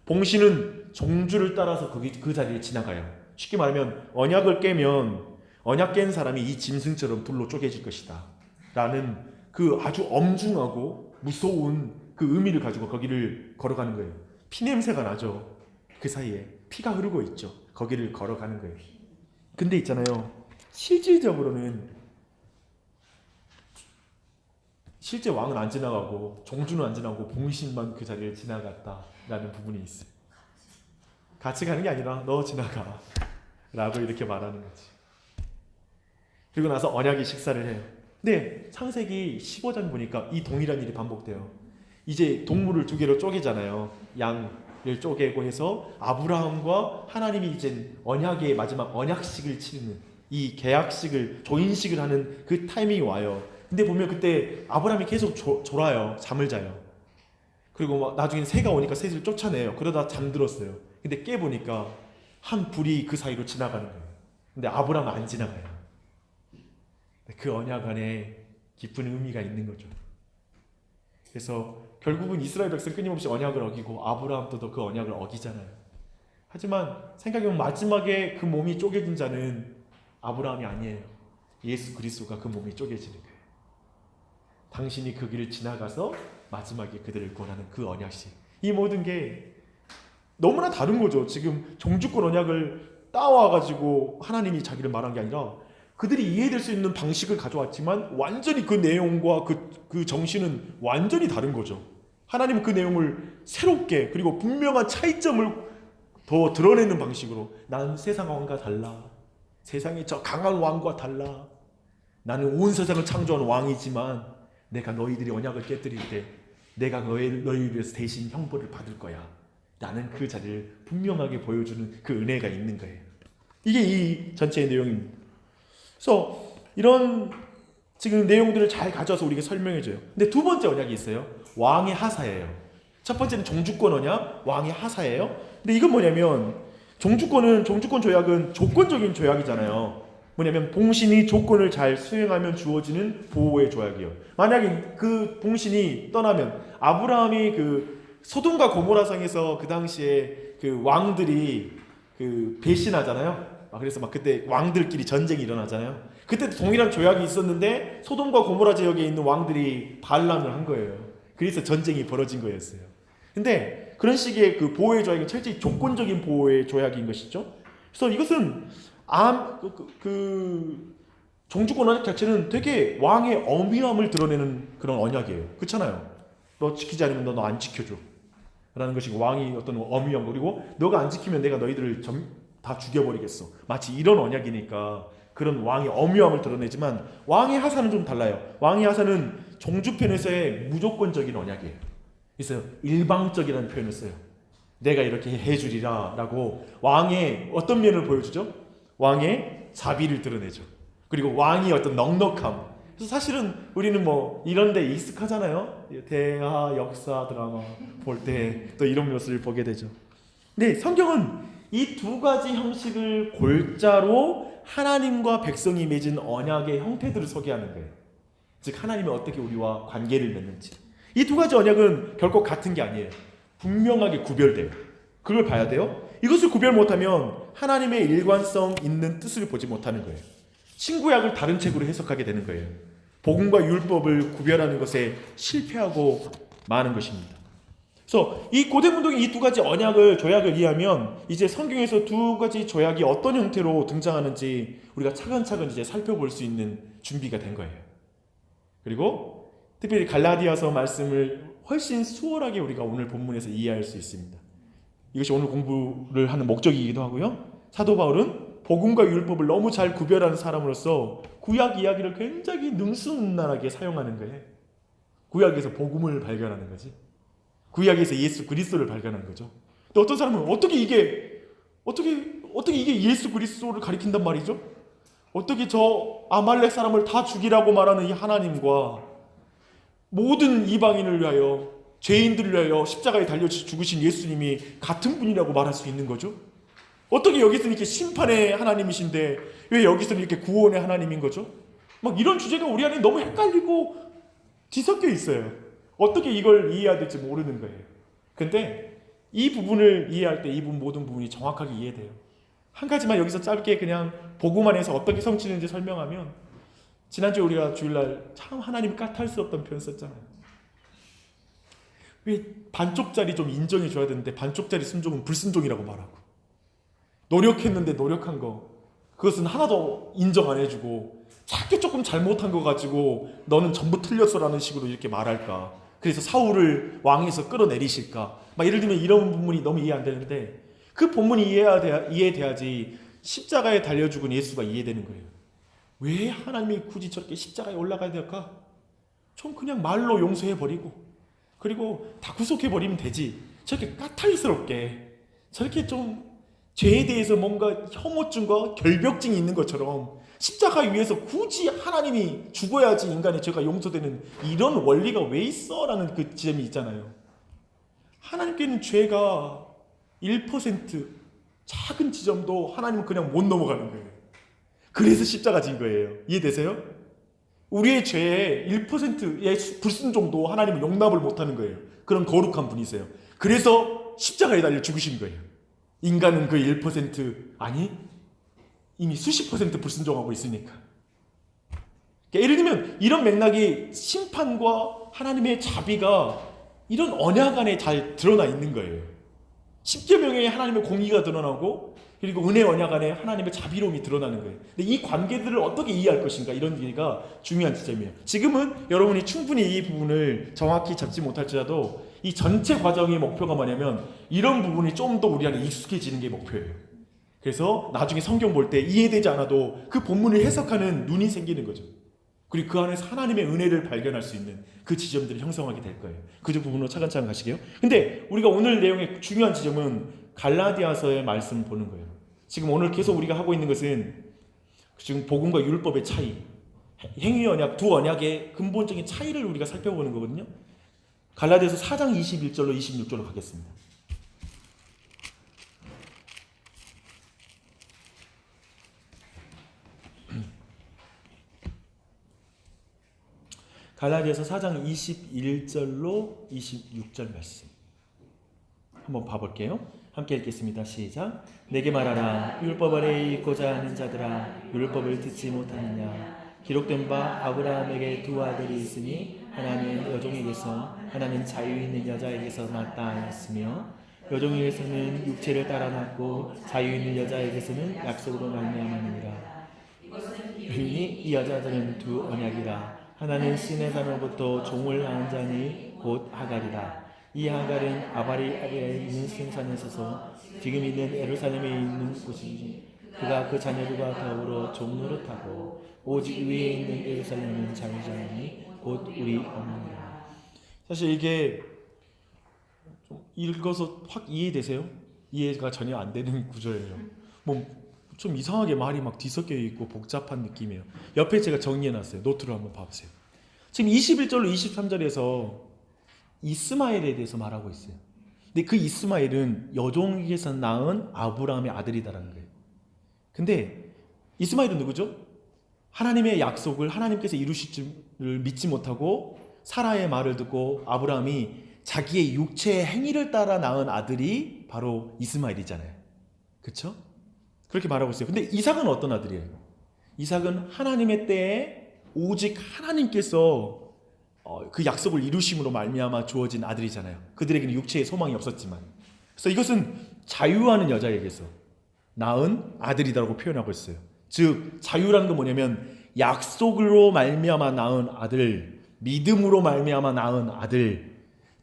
봉신은 종주를 따라서 그 자리를 지나가요. 쉽게 말하면 언약을 깨면 언약 깬 사람이 이 짐승처럼 둘로 쪼개질 것이다 라는 그 아주 엄중하고 무서운 그 의미를 가지고 거기를 걸어가는 거예요. 피냄새가 나죠. 그 사이에 피가 흐르고 있죠. 거기를 걸어가는 거예요. 근데 있잖아요, 실질적으로는 실제 왕은 안 지나가고 종주는 안 지나가고 봉신만 그 자리를 지나갔다라는 부분이 있어요. 같이 가는 게 아니라 너 지나가 라고 이렇게 말하는 거지. 그리고 나서 언약이 식사를 해요. 근데 창세기 15장 보니까 이 동일한 일이 반복돼요. 이제 동물을 두 개로 쪼개잖아요. 양을 쪼개고 해서 아브라함과 하나님이 이제 언약의 마지막 언약식을 치르는, 이 계약식을, 조인식을 하는 그 타이밍이 와요. 근데 보면 그때 아브라함이 계속 졸아요. 잠을 자요. 그리고 막 나중에 새가 오니까 새를 쫓아내요. 그러다 잠들었어요. 근데 깨보니까 한 불이 그 사이로 지나가는 거예요. 근데 아브라함은 안 지나가요. 그 언약 안에 깊은 의미가 있는 거죠. 그래서 결국은 이스라엘 백성 끊임없이 언약을 어기고 아브라함도 그 언약을 어기잖아요. 하지만 생각해보면 마지막에 그 몸이 쪼개진 자는 아브라함이 아니에요. 예수 그리스도가 그 몸이 쪼개지는 거예요. 당신이 그 길을 지나가서 마지막에 그들을 구원하는 그 언약식. 이 모든 게 너무나 다른 거죠. 지금 종주권 언약을 따와가지고 하나님이 자기를 말한 게 아니라 그들이 이해될 수 있는 방식을 가져왔지만 완전히 그 내용과 그 정신은 완전히 다른 거죠. 하나님은 그 내용을 새롭게, 그리고 분명한 차이점을 더 드러내는 방식으로, 난 세상 왕과 달라, 세상의 저 강한 왕과 달라, 나는 온 세상을 창조한 왕이지만 내가 너희들이 언약을 깨뜨릴 때 내가 너희를 위해서 대신 형벌을 받을 거야 라는 그 자리를 분명하게 보여주는 그 은혜가 있는 거예요. 이게 이 전체의 내용입니다. 그래서 이런 지금 내용들을 잘 가져와서 우리에게 설명해줘요. 근데 두 번째 언약이 있어요. 왕의 하사예요. 첫 번째는 종주권 언약, 왕의 하사예요. 근데 이건 뭐냐면, 종주권 조약은 조건적인 조약이잖아요. 뭐냐면 봉신이 조건을 잘 수행하면 주어지는 보호의 조약이에요. 만약에 그 봉신이 떠나면, 아브라함이 그 소돔과 고모라 성에서 그 당시에 그 왕들이 그 배신하잖아요. 그래서 막 그때 왕들끼리 전쟁이 일어나잖아요. 그때 동일한 조약이 있었는데 소돔과 고모라 지역에 있는 왕들이 반란을 한 거예요. 그래서 전쟁이 벌어진 거였어요. 근데 그런 식의 그 보호의 조약은 철저히 조건적인 보호의 조약인 것이죠. 그래서 이것은 종주권 언약 자체는 되게 왕의 엄위함을 드러내는 그런 언약이에요. 그렇잖아요. 너 지키지 않으면 너 안 지켜줘 라는 것이고, 왕이 어떤 엄위함, 그리고 너가 안 지키면 내가 너희들을 다 죽여버리겠어, 마치 이런 언약이니까 그런 왕의 엄위함을 드러내지만, 왕의 하사는 좀 달라요. 왕의 하사는 종주편에서의 무조건적인 언약이에요. 그래서 일방적이라는 표현을 써요. 내가 이렇게 해주리라 라고 왕의 어떤 면을 보여주죠? 왕의 자비를 드러내죠. 그리고 왕의 어떤 넉넉함. 그래서 사실은 우리는 뭐 이런 데 익숙하잖아요. 대하 역사 드라마 볼 때 또 이런 모습을 보게 되죠. 근데 성경은 이 두 가지 형식을 골자로 하나님과 백성이 맺은 언약의 형태들을 소개하는 거예요. 즉 하나님이 어떻게 우리와 관계를 맺는지. 이 두 가지 언약은 결코 같은 게 아니에요. 분명하게 구별돼요. 그걸 봐야 돼요. 이것을 구별 못하면 하나님의 일관성 있는 뜻을 보지 못하는 거예요. 신구약을 다른 책으로 해석하게 되는 거예요. 복음과 율법을 구별하는 것에 실패하고 마는 것입니다. 그래서 이 고대문동의 이 두 가지 언약을 조약을 이해하면 이제 성경에서 두 가지 조약이 어떤 형태로 등장하는지 우리가 차근차근 이제 살펴볼 수 있는 준비가 된 거예요. 그리고 특별히 갈라디아서 말씀을 훨씬 수월하게 우리가 오늘 본문에서 이해할 수 있습니다. 이것이 오늘 공부를 하는 목적이기도 하고요. 사도 바울은 복음과 율법을 너무 잘 구별하는 사람으로서 구약 이야기를 굉장히 능수능란하게 사용하는 거예요. 구약에서 복음을 발견하는 거지. 구약에서 예수 그리스도를 발견하는 거죠. 근데 어떤 사람은 어떻게 이게 예수 그리스도를 가리킨단 말이죠? 어떻게 저 아말렉 사람을 다 죽이라고 말하는 이 하나님과 모든 이방인을 위하여 죄인들을 위하여 십자가에 달려 죽으신 예수님이 같은 분이라고 말할 수 있는 거죠? 어떻게 여기서는 이렇게 심판의 하나님이신데 왜 여기서는 이렇게 구원의 하나님인 거죠? 막 이런 주제가 우리 안에 너무 헷갈리고 뒤섞여 있어요. 어떻게 이걸 이해해야 될지 모르는 거예요. 근데 이 부분을 이해할 때 이 모든 부분이 정확하게 이해돼요. 한 가지만 여기서 짧게 그냥 복음 안에서 어떻게 성취되는지 설명하면, 지난주에 우리가 주일날 참 하나님 까탈스럽다는 표현 썼잖아요. 왜 반쪽짜리 좀 인정해 줘야 되는데 반쪽짜리 순종은 불순종이라고 말하고, 노력했는데 노력한 거 그것은 하나도 인정 안 해주고, 작게 조금 잘못한 거 가지고 너는 전부 틀렸어라는 식으로 이렇게 말할까, 그래서 사울을 왕에서 끌어내리실까, 막 예를 들면 이런 부분이 너무 이해 안 되는데 그 본문이 이해돼야지 십자가에 달려 죽은 예수가 이해되는 거예요. 왜 하나님이 굳이 저렇게 십자가에 올라가야 될까? 좀 그냥 말로 용서해버리고 그리고 다 구속해버리면 되지, 저렇게 까탈스럽게 저렇게 좀 죄에 대해서 뭔가 혐오증과 결벽증이 있는 것처럼 십자가 위에서 굳이 하나님이 죽어야지 인간의 죄가 용서되는 이런 원리가 왜 있어? 라는 그 지점이 있잖아요. 하나님께는 죄가 1% 작은 지점도 하나님은 그냥 못 넘어가는 거예요. 그래서 십자가 진 거예요. 이해되세요? 우리의 죄의 1%의 불순종도 하나님은 용납을 못하는 거예요. 그런 거룩한 분이세요. 그래서 십자가에 달려 죽으신 거예요. 인간은 그 1% 아니 이미 수십 퍼센트 불순종하고 있으니까. 그러니까 예를 들면 이런 맥락이 심판과 하나님의 자비가 이런 언약 안에 잘 드러나 있는 거예요. 십계명에 하나님의 공의가 드러나고 그리고 은혜 언약 안에 하나님의 자비로움이 드러나는 거예요. 근데 이 관계들을 어떻게 이해할 것인가, 이런 얘기가 중요한 지점이에요. 지금은 여러분이 충분히 이 부분을 정확히 잡지 못할지라도 이 전체 과정의 목표가 뭐냐면 이런 부분이 좀 더 우리 안에 익숙해지는 게 목표예요. 그래서 나중에 성경 볼 때 이해되지 않아도 그 본문을 해석하는 눈이 생기는 거죠. 그리고 그 안에서 하나님의 은혜를 발견할 수 있는 그 지점들을 형성하게 될 거예요. 그 부분으로 차근차근 가시게요. 근데 우리가 오늘 내용의 중요한 지점은 갈라디아서의 말씀 보는 거예요. 지금 오늘 계속 우리가 하고 있는 것은 지금 복음과 율법의 차이, 행위 언약, 두 언약의 근본적인 차이를 우리가 살펴보는 거거든요. 갈라디아서 4장 21절로 26절로 가겠습니다. 갈라디아서 4장 21절로 26절 말씀 한번 봐볼게요. 함께 읽겠습니다. 시작. 내게 말하라. 율법 아래에 있고자 하는 자들아, 율법을 듣지 못하느냐. 기록된 바 아브라함에게 두 아들이 있으니 하나는 여종에게서 하나는 자유 있는 여자에게서 낳았다 하였으며, 여종에게서는 육체를 따라 낳고 자유 있는 여자에게서는 약속으로 말미암았느니라. 이니 이 여자들은 두 언약이라. 하나는 신의 산으로부터 종을 낳은 자니 곧 하갈이라. 이 하갈은 아바리아에 있는 생산에 서서 지금 있는 예루살렘에 있는 곳이니 그가 그 자녀들과 더불어 종노릇하고 오직 위에 있는 예루살렘은 자유자이니 곧 우리 어머니라. 사실 이게 좀 읽어서 확 이해되세요? 이해가 전혀 안 되는 구조예요. 뭐 좀 이상하게 말이 막 뒤섞여 있고 복잡한 느낌이에요. 옆에 제가 정리해놨어요. 노트로 한번 봐보세요. 지금 21절로 23절에서 이스마엘에 대해서 말하고 있어요. 근데 그 이스마엘은 여종에게서 낳은 아브라함의 아들이다라는 거예요. 근데 이스마엘은 누구죠? 하나님의 약속을 하나님께서 이루실 줄을 믿지 못하고 사라의 말을 듣고 아브라함이 자기의 육체의 행위를 따라 낳은 아들이 바로 이스마엘이잖아요. 그렇죠? 그렇게 말하고 있어요. 근데 이삭은 어떤 아들이에요? 이삭은 하나님의 때에 오직 하나님께서 그 약속을 이루심으로 말미암아 주어진 아들이잖아요. 그들에게는 육체의 소망이 없었지만. 그래서 이것은 자유하는 여자에게서 낳은 아들이라고 표현하고 있어요. 즉 자유라는 건 뭐냐면 약속으로 말미암아 낳은 아들, 믿음으로 말미암아 낳은 아들.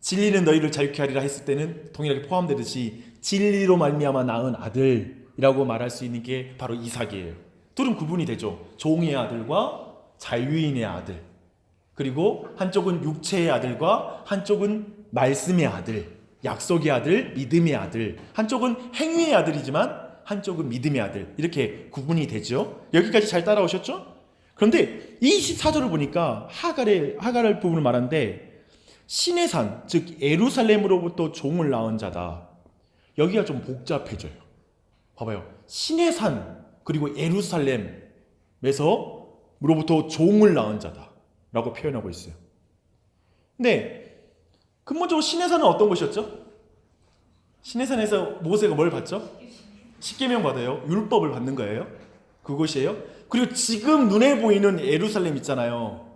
진리는 너희를 자유케 하리라 했을 때는 동일하게 포함되듯이 진리로 말미암아 낳은 아들이라고 말할 수 있는 게 바로 이삭이에요. 둘은 구분이 되죠. 종의 아들과 자유인의 아들. 그리고 한쪽은 육체의 아들과 한쪽은 말씀의 아들, 약속의 아들, 믿음의 아들. 한쪽은 행위의 아들이지만 한쪽은 믿음의 아들. 이렇게 구분이 되죠. 여기까지 잘 따라오셨죠? 그런데 이 24절을 보니까 하갈의 부분을 말하는데 신의 산, 즉 예루살렘으로부터 종을 낳은 자다. 여기가 좀 복잡해져요. 봐봐요. 신의 산 그리고 예루살렘에서로부터 종을 낳은 자다 라고 표현하고 있어요. 근데 근본적으로 신의 산은 어떤 곳이었죠? 신의 산에서 모세가 뭘 받죠? 십계명 받아요. 율법을 받는 거예요. 그곳이에요. 그리고 지금 눈에 보이는 예루살렘 있잖아요.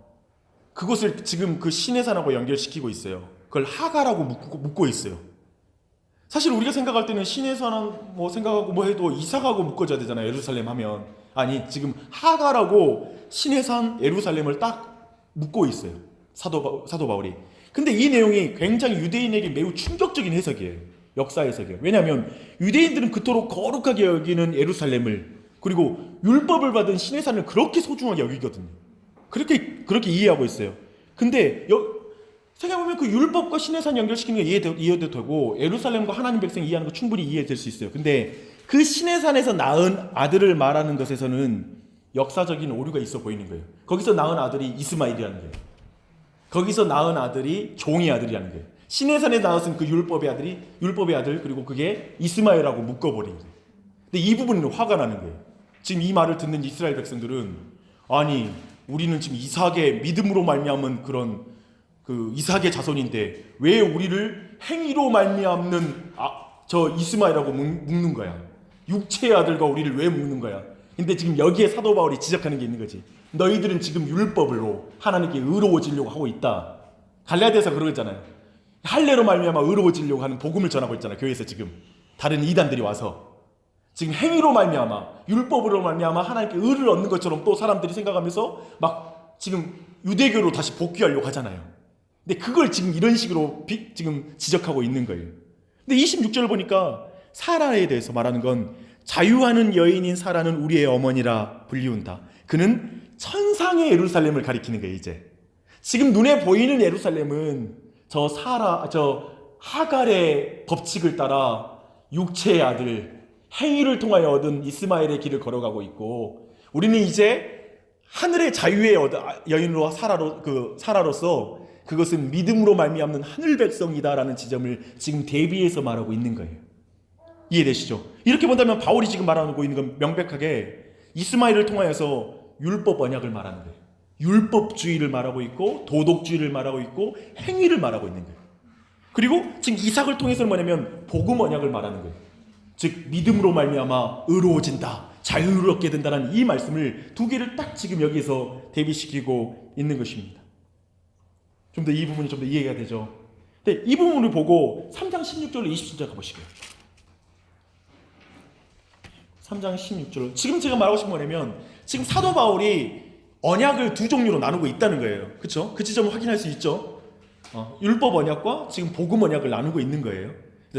그것을 지금 그 신의 산하고 연결시키고 있어요. 그걸 하가라고 묶고 있어요. 사실 우리가 생각할 때는 신의 산 뭐 생각하고 뭐 해도 이삭하고 묶어져야 되잖아요. 예루살렘 하면. 아니 지금 하가라고 신의 산 예루살렘을 딱 묶고 있어요. 사도 바울이. 근데 이 내용이 굉장히 유대인에게 매우 충격적인 해석이에요. 역사 해석이에요. 왜냐하면 유대인들은 그토록 거룩하게 여기는 예루살렘을 그리고 율법을 받은 신의 산을 그렇게 소중하게 여기거든요. 그렇게 이해하고 있어요. 근데 생각해보면 그 율법과 신의 산 연결시키는 게 이해도 되고 예루살렘과 하나님 백성 이해하는 거 충분히 이해될 수 있어요. 근데 그 신의 산에서 낳은 아들을 말하는 것에서는 역사적인 오류가 있어 보이는 거예요. 거기서 낳은 아들이 이스마엘이라는 거예요. 거기서 낳은 아들이 종의 아들이라는 거예요. 신의 산에 낳았은 그 율법의 아들 그리고 그게 이스마엘하고 묶어버린 거예요. 근데 이 부분은 화가 나는 거예요. 지금 이 말을 듣는 이스라엘 백성들은 아니 우리는 지금 이삭의 믿음으로 말미암은 그런 그 이삭의 자손인데 왜 우리를 행위로 말미암는 저 이스마엘하고 묶는 거야? 육체의 아들과 우리를 왜 묶는 거야? 근데 지금 여기에 사도 바울이 지적하는 게 있는 거지. 너희들은 지금 율법으로 하나님께 의로워지려고 하고 있다. 갈라디아서 그러잖아요. 할례로 말미암아 의로워지려고 하는 복음을 전하고 있잖아요. 교회에서 지금 다른 이단들이 와서 지금 행위로 말미암아 율법으로 말미암아 하나님께 의를 얻는 것처럼 또 사람들이 생각하면서 막 지금 유대교로 다시 복귀하려고 하잖아요. 근데 그걸 지금 이런 식으로 지금 지적하고 있는 거예요. 근데 26절을 보니까 사라에 대해서 말하는 건 자유하는 여인인 사라는 우리의 어머니라 불리운다. 그는 천상의 예루살렘을 가리키는 거예요. 이제 지금 눈에 보이는 예루살렘은 저 하갈의 법칙을 따라 육체의 아들 행위를 통하여 얻은 이스마엘의 길을 걸어가고 있고 우리는 이제 하늘의 자유의 여인으로 사라로서 그것은 믿음으로 말미암는 하늘 백성이다라는 지점을 지금 대비해서 말하고 있는 거예요. 이해되시죠? 이렇게 본다면 바울이 지금 말하고 있는 건 명백하게 이스마엘을 통하여서 율법 언약을 말하는 거예요. 율법주의를 말하고 있고 도덕주의를 말하고 있고 행위를 말하고 있는 거예요. 그리고 지금 이삭을 통해서는 뭐냐면 복음 언약을 말하는 거예요. 즉 믿음으로 말미암아 의로워진다, 자유롭게 된다는 이 말씀을 두 개를 딱 지금 여기서 대비시키고 있는 것입니다. 좀 더 이 부분이 좀 더 이해가 되죠. 근데 이 부분을 보고 3장 16절로 27절 가보시고요. 3장 16절. 지금 제가 말하고 싶은 거냐면 지금 사도 바울이 언약을 두 종류로 나누고 있다는 거예요. 그렇죠? 그 지점을 확인할 수 있죠. 율법 언약과 지금 복음 언약을 나누고 있는 거예요.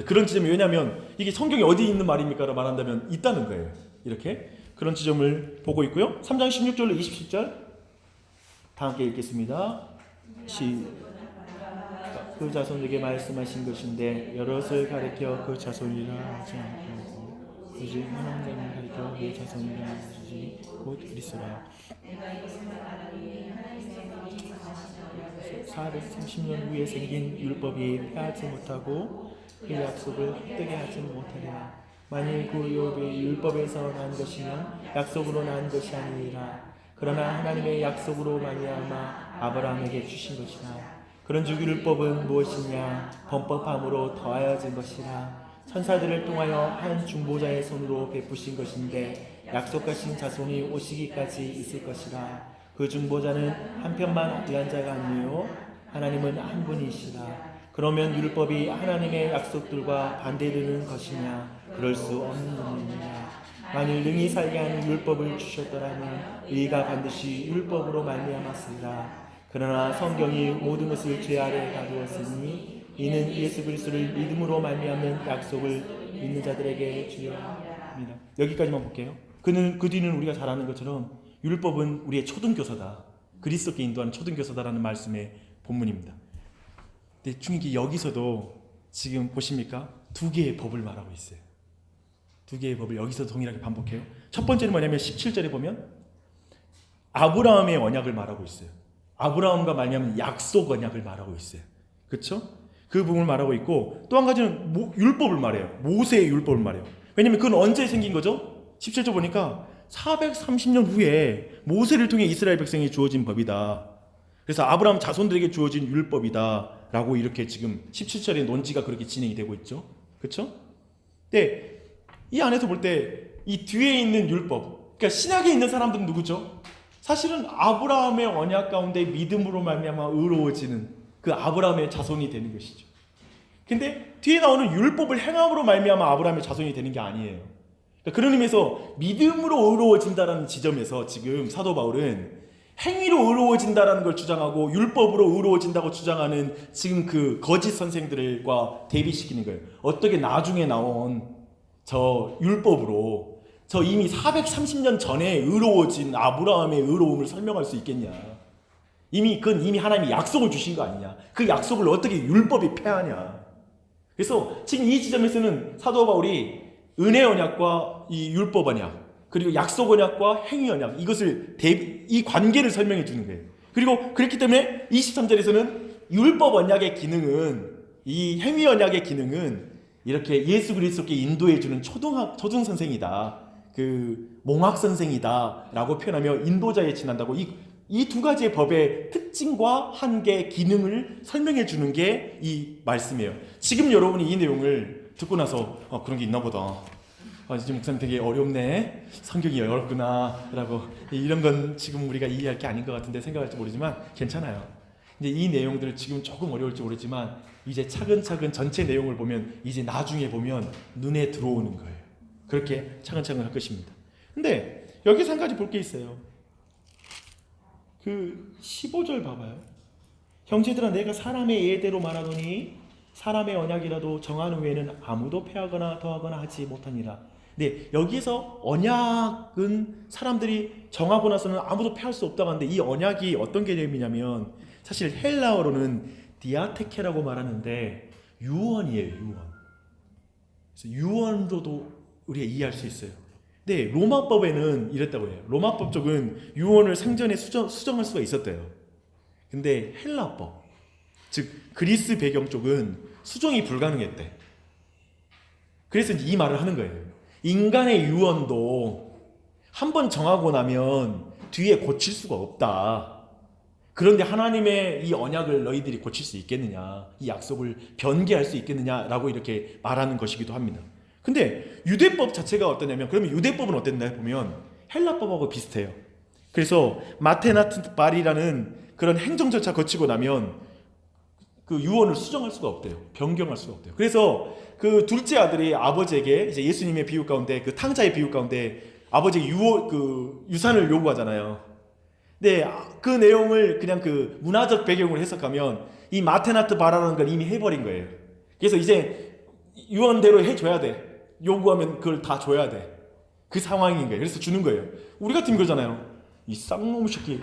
그런 지점이 왜냐하면 이게 성경에 어디 있는 말입니까를 말한다면 있다는 거예요. 이렇게 그런 지점을 보고 있고요. 3장 16절로 27절 다 함께 읽겠습니다. 그 자손에게 말씀하신 것인데 여럿을 가리켜 그 자손이라 하지 않고 오직 하나님을 가리켜 그 자손이라 하지 곧 그리스도라. 430년 후에 생긴 율법이 폐하지 못하고 그 약속을 헛되게 하지 못하리라. 만일 그 율법에서 난 것이면 약속으로 난 것이 아니니라. 그러나 하나님의 약속으로 말미암아 아브라함에게 주신 것이라. 그런즉 율법은 무엇이냐? 범법함으로 더하여진 것이라. 천사들을 통하여 한 중보자의 손으로 베푸신 것인데 약속하신 자손이 오시기까지 있을 것이라. 그 중보자는 한편만 위한 자가 아니요 하나님은 한 분이시라. 그러면 율법이 하나님의 약속들과 반대되는 것이냐? 그럴 수 없는 일이니라. 만일 능히 살게 하는 율법을 주셨더라면 의가 반드시 율법으로 말미암았으리라. 그러나 성경이 모든 것을 죄 아래 가두었으니 이는 예수 그리스도를 믿음으로 말미암는 약속을 믿는 자들에게 주여입니다. 여기까지만 볼게요. 그 뒤는 우리가 잘 아는 것처럼 율법은 우리의 초등교사다. 그리스도께 인도하는 초등교사다라는 말씀의 본문입니다. 근데 중요한 여기서도 지금 보십니까? 두 개의 법을 말하고 있어요. 두 개의 법을 여기서 동일하게 반복해요. 첫 번째는 뭐냐면 17절에 보면 아브라함의 언약을 말하고 있어요. 아브라함과 말미암은 약속 언약을 말하고 있어요. 그렇죠? 그 부분을 말하고 있고 또 한 가지는 율법을 말해요. 모세의 율법을 말해요. 왜냐면 그건 언제 생긴 거죠? 17절 보니까 430년 후에 모세를 통해 이스라엘 백성이 주어진 법이다. 그래서 아브라함 자손들에게 주어진 율법이다 라고 이렇게 지금 17절의 논지가 그렇게 진행이 되고 있죠. 그렇죠? 근데 이 안에서 볼 때 이 뒤에 있는 율법, 그러니까 신약에 있는 사람들은 누구죠? 사실은 아브라함의 언약 가운데 믿음으로 말미암아 의로워지는 그 아브라함의 자손이 되는 것이죠. 근데 뒤에 나오는 율법을 행함으로 말미암아 아브라함의 자손이 되는 게 아니에요. 그러니까 그런 의미에서 믿음으로 의로워진다라는 지점에서 지금 사도 바울은 행위로 의로워진다라는 걸 주장하고 율법으로 의로워진다고 주장하는 지금 그 거짓 선생들과 대비시키는 거예요. 어떻게 나중에 나온 저 율법으로 저 이미 430년 전에 의로워진 아브라함의 의로움을 설명할 수 있겠냐. 그건 이미 하나님이 약속을 주신 거 아니냐. 그 약속을 어떻게 율법이 폐하냐. 그래서 지금 이 지점에서는 사도 바울이 은혜 언약과 이 율법 언약 그리고 약속 언약과 행위 언약 이 관계를 설명해 주는 거예요. 그리고 그렇기 때문에 23절에서는 율법 언약의 기능은 이 행위 언약의 기능은 이렇게 예수 그리스도께 인도해 주는 초등 선생이다. 그 몽학 선생이다라고 표현하며 인도자에 지난다고 이 두 가지의 법의 특징과 한계, 기능을 설명해 주는 게 이 말씀이에요. 지금 여러분이 이 내용을 듣고 나서 그런 게 있나 보다. 지금 목사님 되게 어렵네. 성경이 어렵구나. 라고 이런 건 지금 우리가 이해할 게 아닌 것 같은데 생각할지 모르지만 괜찮아요. 이제 이 내용들 지금 조금 어려울지 모르지만 이제 차근차근 전체 내용을 보면 이제 나중에 보면 눈에 들어오는 거예요. 그렇게 차근차근 할 것입니다. 근데 여기서 한 가지 볼 게 있어요. 그 15절 봐봐요. 형제들아 내가 사람의 예대로 말하노니 사람의 언약이라도 정한 후에는 아무도 폐하거나 더하거나 하지 못하니라. 근데 여기서 언약은 사람들이 정하고 나서는 아무도 폐할 수 없다고 하는데 이 언약이 어떤 개념이냐면 사실 헬라어로는 디아테케라고 말하는데 유언이에요. 유언. 그래서 유언으로도 우리가 이해할 수 있어요. 근데 로마법에는 이랬다고 해요. 로마법 쪽은 유언을 생전에 수정할 수가 있었대요. 근데 헬라법, 즉 그리스 배경 쪽은 수정이 불가능했대. 그래서 이 말을 하는 거예요. 인간의 유언도 한번 정하고 나면 뒤에 고칠 수가 없다. 그런데 하나님의 이 언약을 너희들이 고칠 수 있겠느냐, 이 약속을 변개할 수 있겠느냐라고 이렇게 말하는 것이기도 합니다. 근데 유대법 자체가 어떠냐면, 그러면 유대법은 어땠나 보면 헬라법하고 비슷해요. 그래서 마테나트 발이라는 그런 행정 절차 거치고 나면 그 유언을 수정할 수가 없대요. 변경할 수가 없대요. 그래서 그 둘째 아들이 아버지에게 이제 예수님의 비유 가운데 그 탕자의 비유 가운데 아버지에게 유산을 요구하잖아요. 근데 그 내용을 그냥 그 문화적 배경으로 해석하면 이 마테나트 바라는 걸 이미 해버린 거예요. 그래서 이제 유언대로 해줘야 돼. 요구하면 그걸 다 줘야 돼. 그 상황인 거예요. 그래서 주는 거예요. 우리 같으면 그러잖아요. 이 쌍놈 새끼.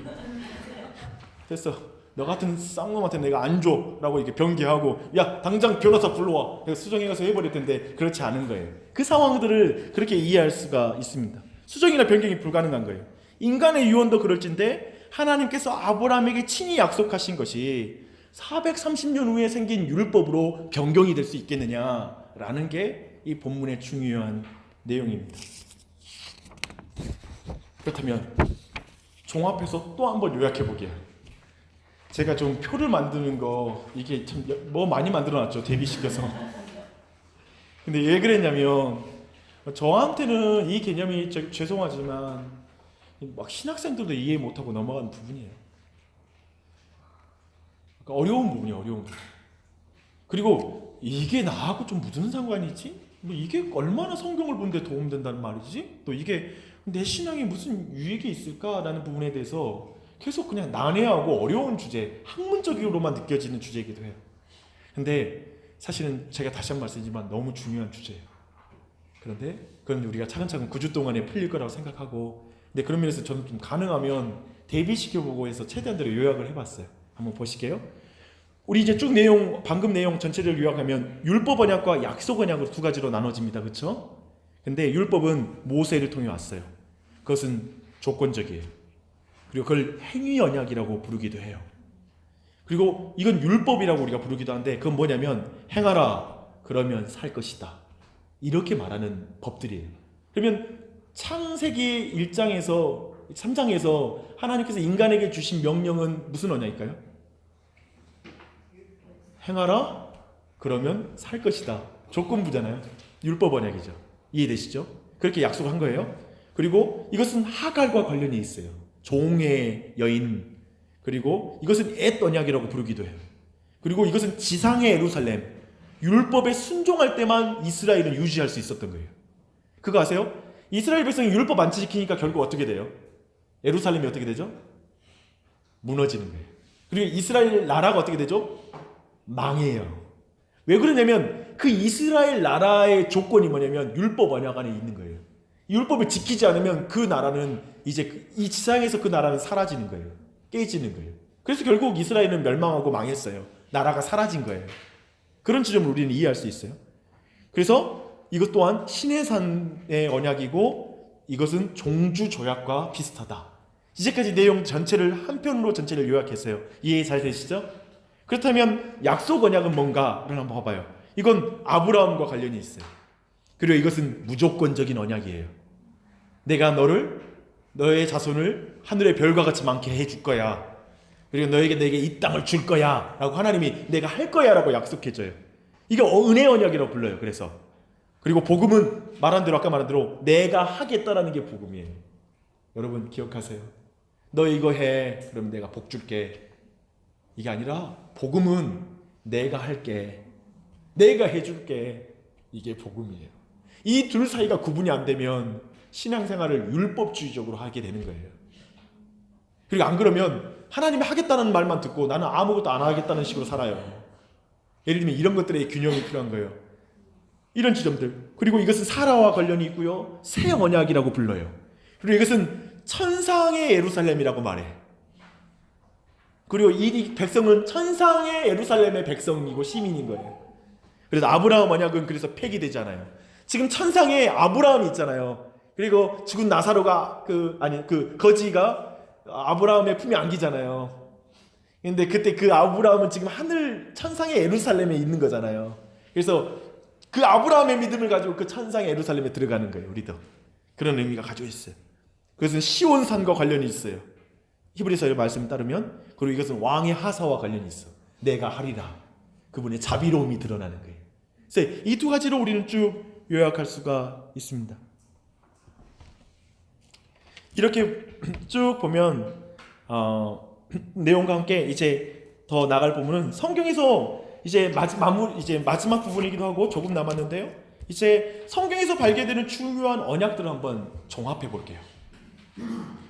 됐어. 너 같은 쌍놈한테 내가 안 줘. 라고 이렇게 변개하고, 야, 당장 변호사 불러와. 내가 수정해가서 해버릴 텐데, 그렇지 않은 거예요. 그 상황들을 그렇게 이해할 수가 있습니다. 수정이나 변경이 불가능한 거예요. 인간의 유언도 그럴진데, 하나님께서 아브라함에게 친히 약속하신 것이 430년 후에 생긴 율법으로 변경이 될 수 있겠느냐라는 게 이 본문의 중요한 내용입니다. 그렇다면 종합해서 또 한번 요약해 보게요. 제가 좀 표를 만드는 거 이게 참 뭐 많이 만들어놨죠, 대비시켜서. 근데 왜 그랬냐면 저한테는 이 개념이 죄송하지만 막 신학생들도 이해 못하고 넘어가는 부분이에요. 그러니까 어려운 부분이에요. 어려운 부분. 그리고 이게 나하고 좀 무슨 상관이지? 뭐 이게 얼마나 성경을 보는데 도움된다는 말이지? 또 이게 내 신앙에 무슨 유익이 있을까라는 부분에 대해서 계속 그냥 난해하고 어려운 주제, 학문적으로만 느껴지는 주제이기도 해요. 근데 사실은 제가 다시 한 번 말씀드리지만 너무 중요한 주제예요. 그런데 그건 우리가 차근차근 9주 동안에 풀릴 거라고 생각하고, 근데 그런 면에서 저는 좀 가능하면 대비시켜보고 해서 최대한대로 요약을 해봤어요. 한번 보실게요. 우리 이제 쭉 내용, 방금 내용 전체를 요약하면 율법 언약과 약속 언약으로 두 가지로 나눠집니다. 그렇죠? 근데 율법은 모세를 통해 왔어요. 그것은 조건적이에요. 그리고 그걸 행위 언약이라고 부르기도 해요. 그리고 이건 율법이라고 우리가 부르기도 하는데, 그건 뭐냐면 행하라 그러면 살 것이다, 이렇게 말하는 법들이에요. 그러면 창세기 1장에서 3장에서 하나님께서 인간에게 주신 명령은 무슨 언약일까요? 행하라 그러면 살 것이다. 조건부잖아요. 율법 언약이죠. 이해되시죠? 그렇게 약속한 거예요. 그리고 이것은 하갈과 관련이 있어요. 종의 여인. 그리고 이것은 엣 언약이라고 부르기도 해요. 그리고 이것은 지상의 예루살렘, 율법에 순종할 때만 이스라엘은 유지할 수 있었던 거예요. 그거 아세요? 이스라엘 백성이 율법 안 지키니까 결국 어떻게 돼요? 예루살렘이 어떻게 되죠? 무너지는 거예요. 그리고 이스라엘 나라가 어떻게 되죠? 망해요. 왜 그러냐면 그 이스라엘 나라의 조건이 뭐냐면 율법 언약 안에 있는 거예요. 율법을 지키지 않으면 그 나라는 이제 이 지상에서 그 나라는 사라지는 거예요. 깨지는 거예요. 그래서 결국 이스라엘은 멸망하고 망했어요. 나라가 사라진 거예요. 그런 지점을 우리는 이해할 수 있어요. 그래서 이것 또한 시내산의 언약이고 이것은 종주 조약과 비슷하다. 이제까지 내용 전체를 한 편으로 전체를 요약했어요. 이해 잘 되시죠? 그렇다면 약속 언약은 뭔가를 한번 봐봐요. 이건 아브라함과 관련이 있어요. 그리고 이것은 무조건적인 언약이에요. 내가 너의 자손을 하늘의 별과 같이 많게 해줄 거야. 그리고 내게 이 땅을 줄 거야 라고 하나님이 내가 할 거야 라고 약속해줘요. 이게 은혜 언약이라고 불러요. 그리고 복음은 말한 대로, 아까 말한 대로 내가 하겠다라는 게 복음이에요. 여러분 기억하세요. 너 이거 해 그럼 내가 복 줄게. 이게 아니라 복음은 내가 할게, 내가 해줄게, 이게 복음이에요. 이 둘 사이가 구분이 안 되면 신앙생활을 율법주의적으로 하게 되는 거예요. 그리고 안 그러면 하나님이 하겠다는 말만 듣고 나는 아무것도 안 하겠다는 식으로 살아요. 예를 들면 이런 것들의 균형이 필요한 거예요. 이런 지점들. 그리고 이것은 사라와 관련이 있고요, 새 언약이라고 불러요. 그리고 이것은 천상의 예루살렘이라고 말해. 그리고 이 백성은 천상의 예루살렘의 백성이고 시민인 거예요. 그래서 아브라함 언약은 그래서 폐기되잖아요. 지금 천상에 아브라함이 있잖아요. 그리고 죽은 나사로가 거지가 아브라함의 품에 안기잖아요. 근데 그때 그 아브라함은 지금 하늘 천상의 예루살렘에 있는 거잖아요. 그래서 그 아브라함의 믿음을 가지고 그 천상의 예루살렘에 들어가는 거예요. 우리도 그런 의미가 가지고 있어요. 그것은 시온산과 관련이 있어요. 히브리서의 말씀에 따르면. 그리고 이것은 왕의 하사와 관련이 있어. 내가 하리라. 그분의 자비로움이 드러나는 거예요. 그래서 이 두 가지로 우리는 쭉 요약할 수가 있습니다. 이렇게 쭉 보면 내용과 함께 이제 더 나갈 부분은 성경에서 이제 마지막 부분이기도 하고 조금 남았는데요. 이제 성경에서 발견되는 중요한 언약들을 한번 종합해 볼게요.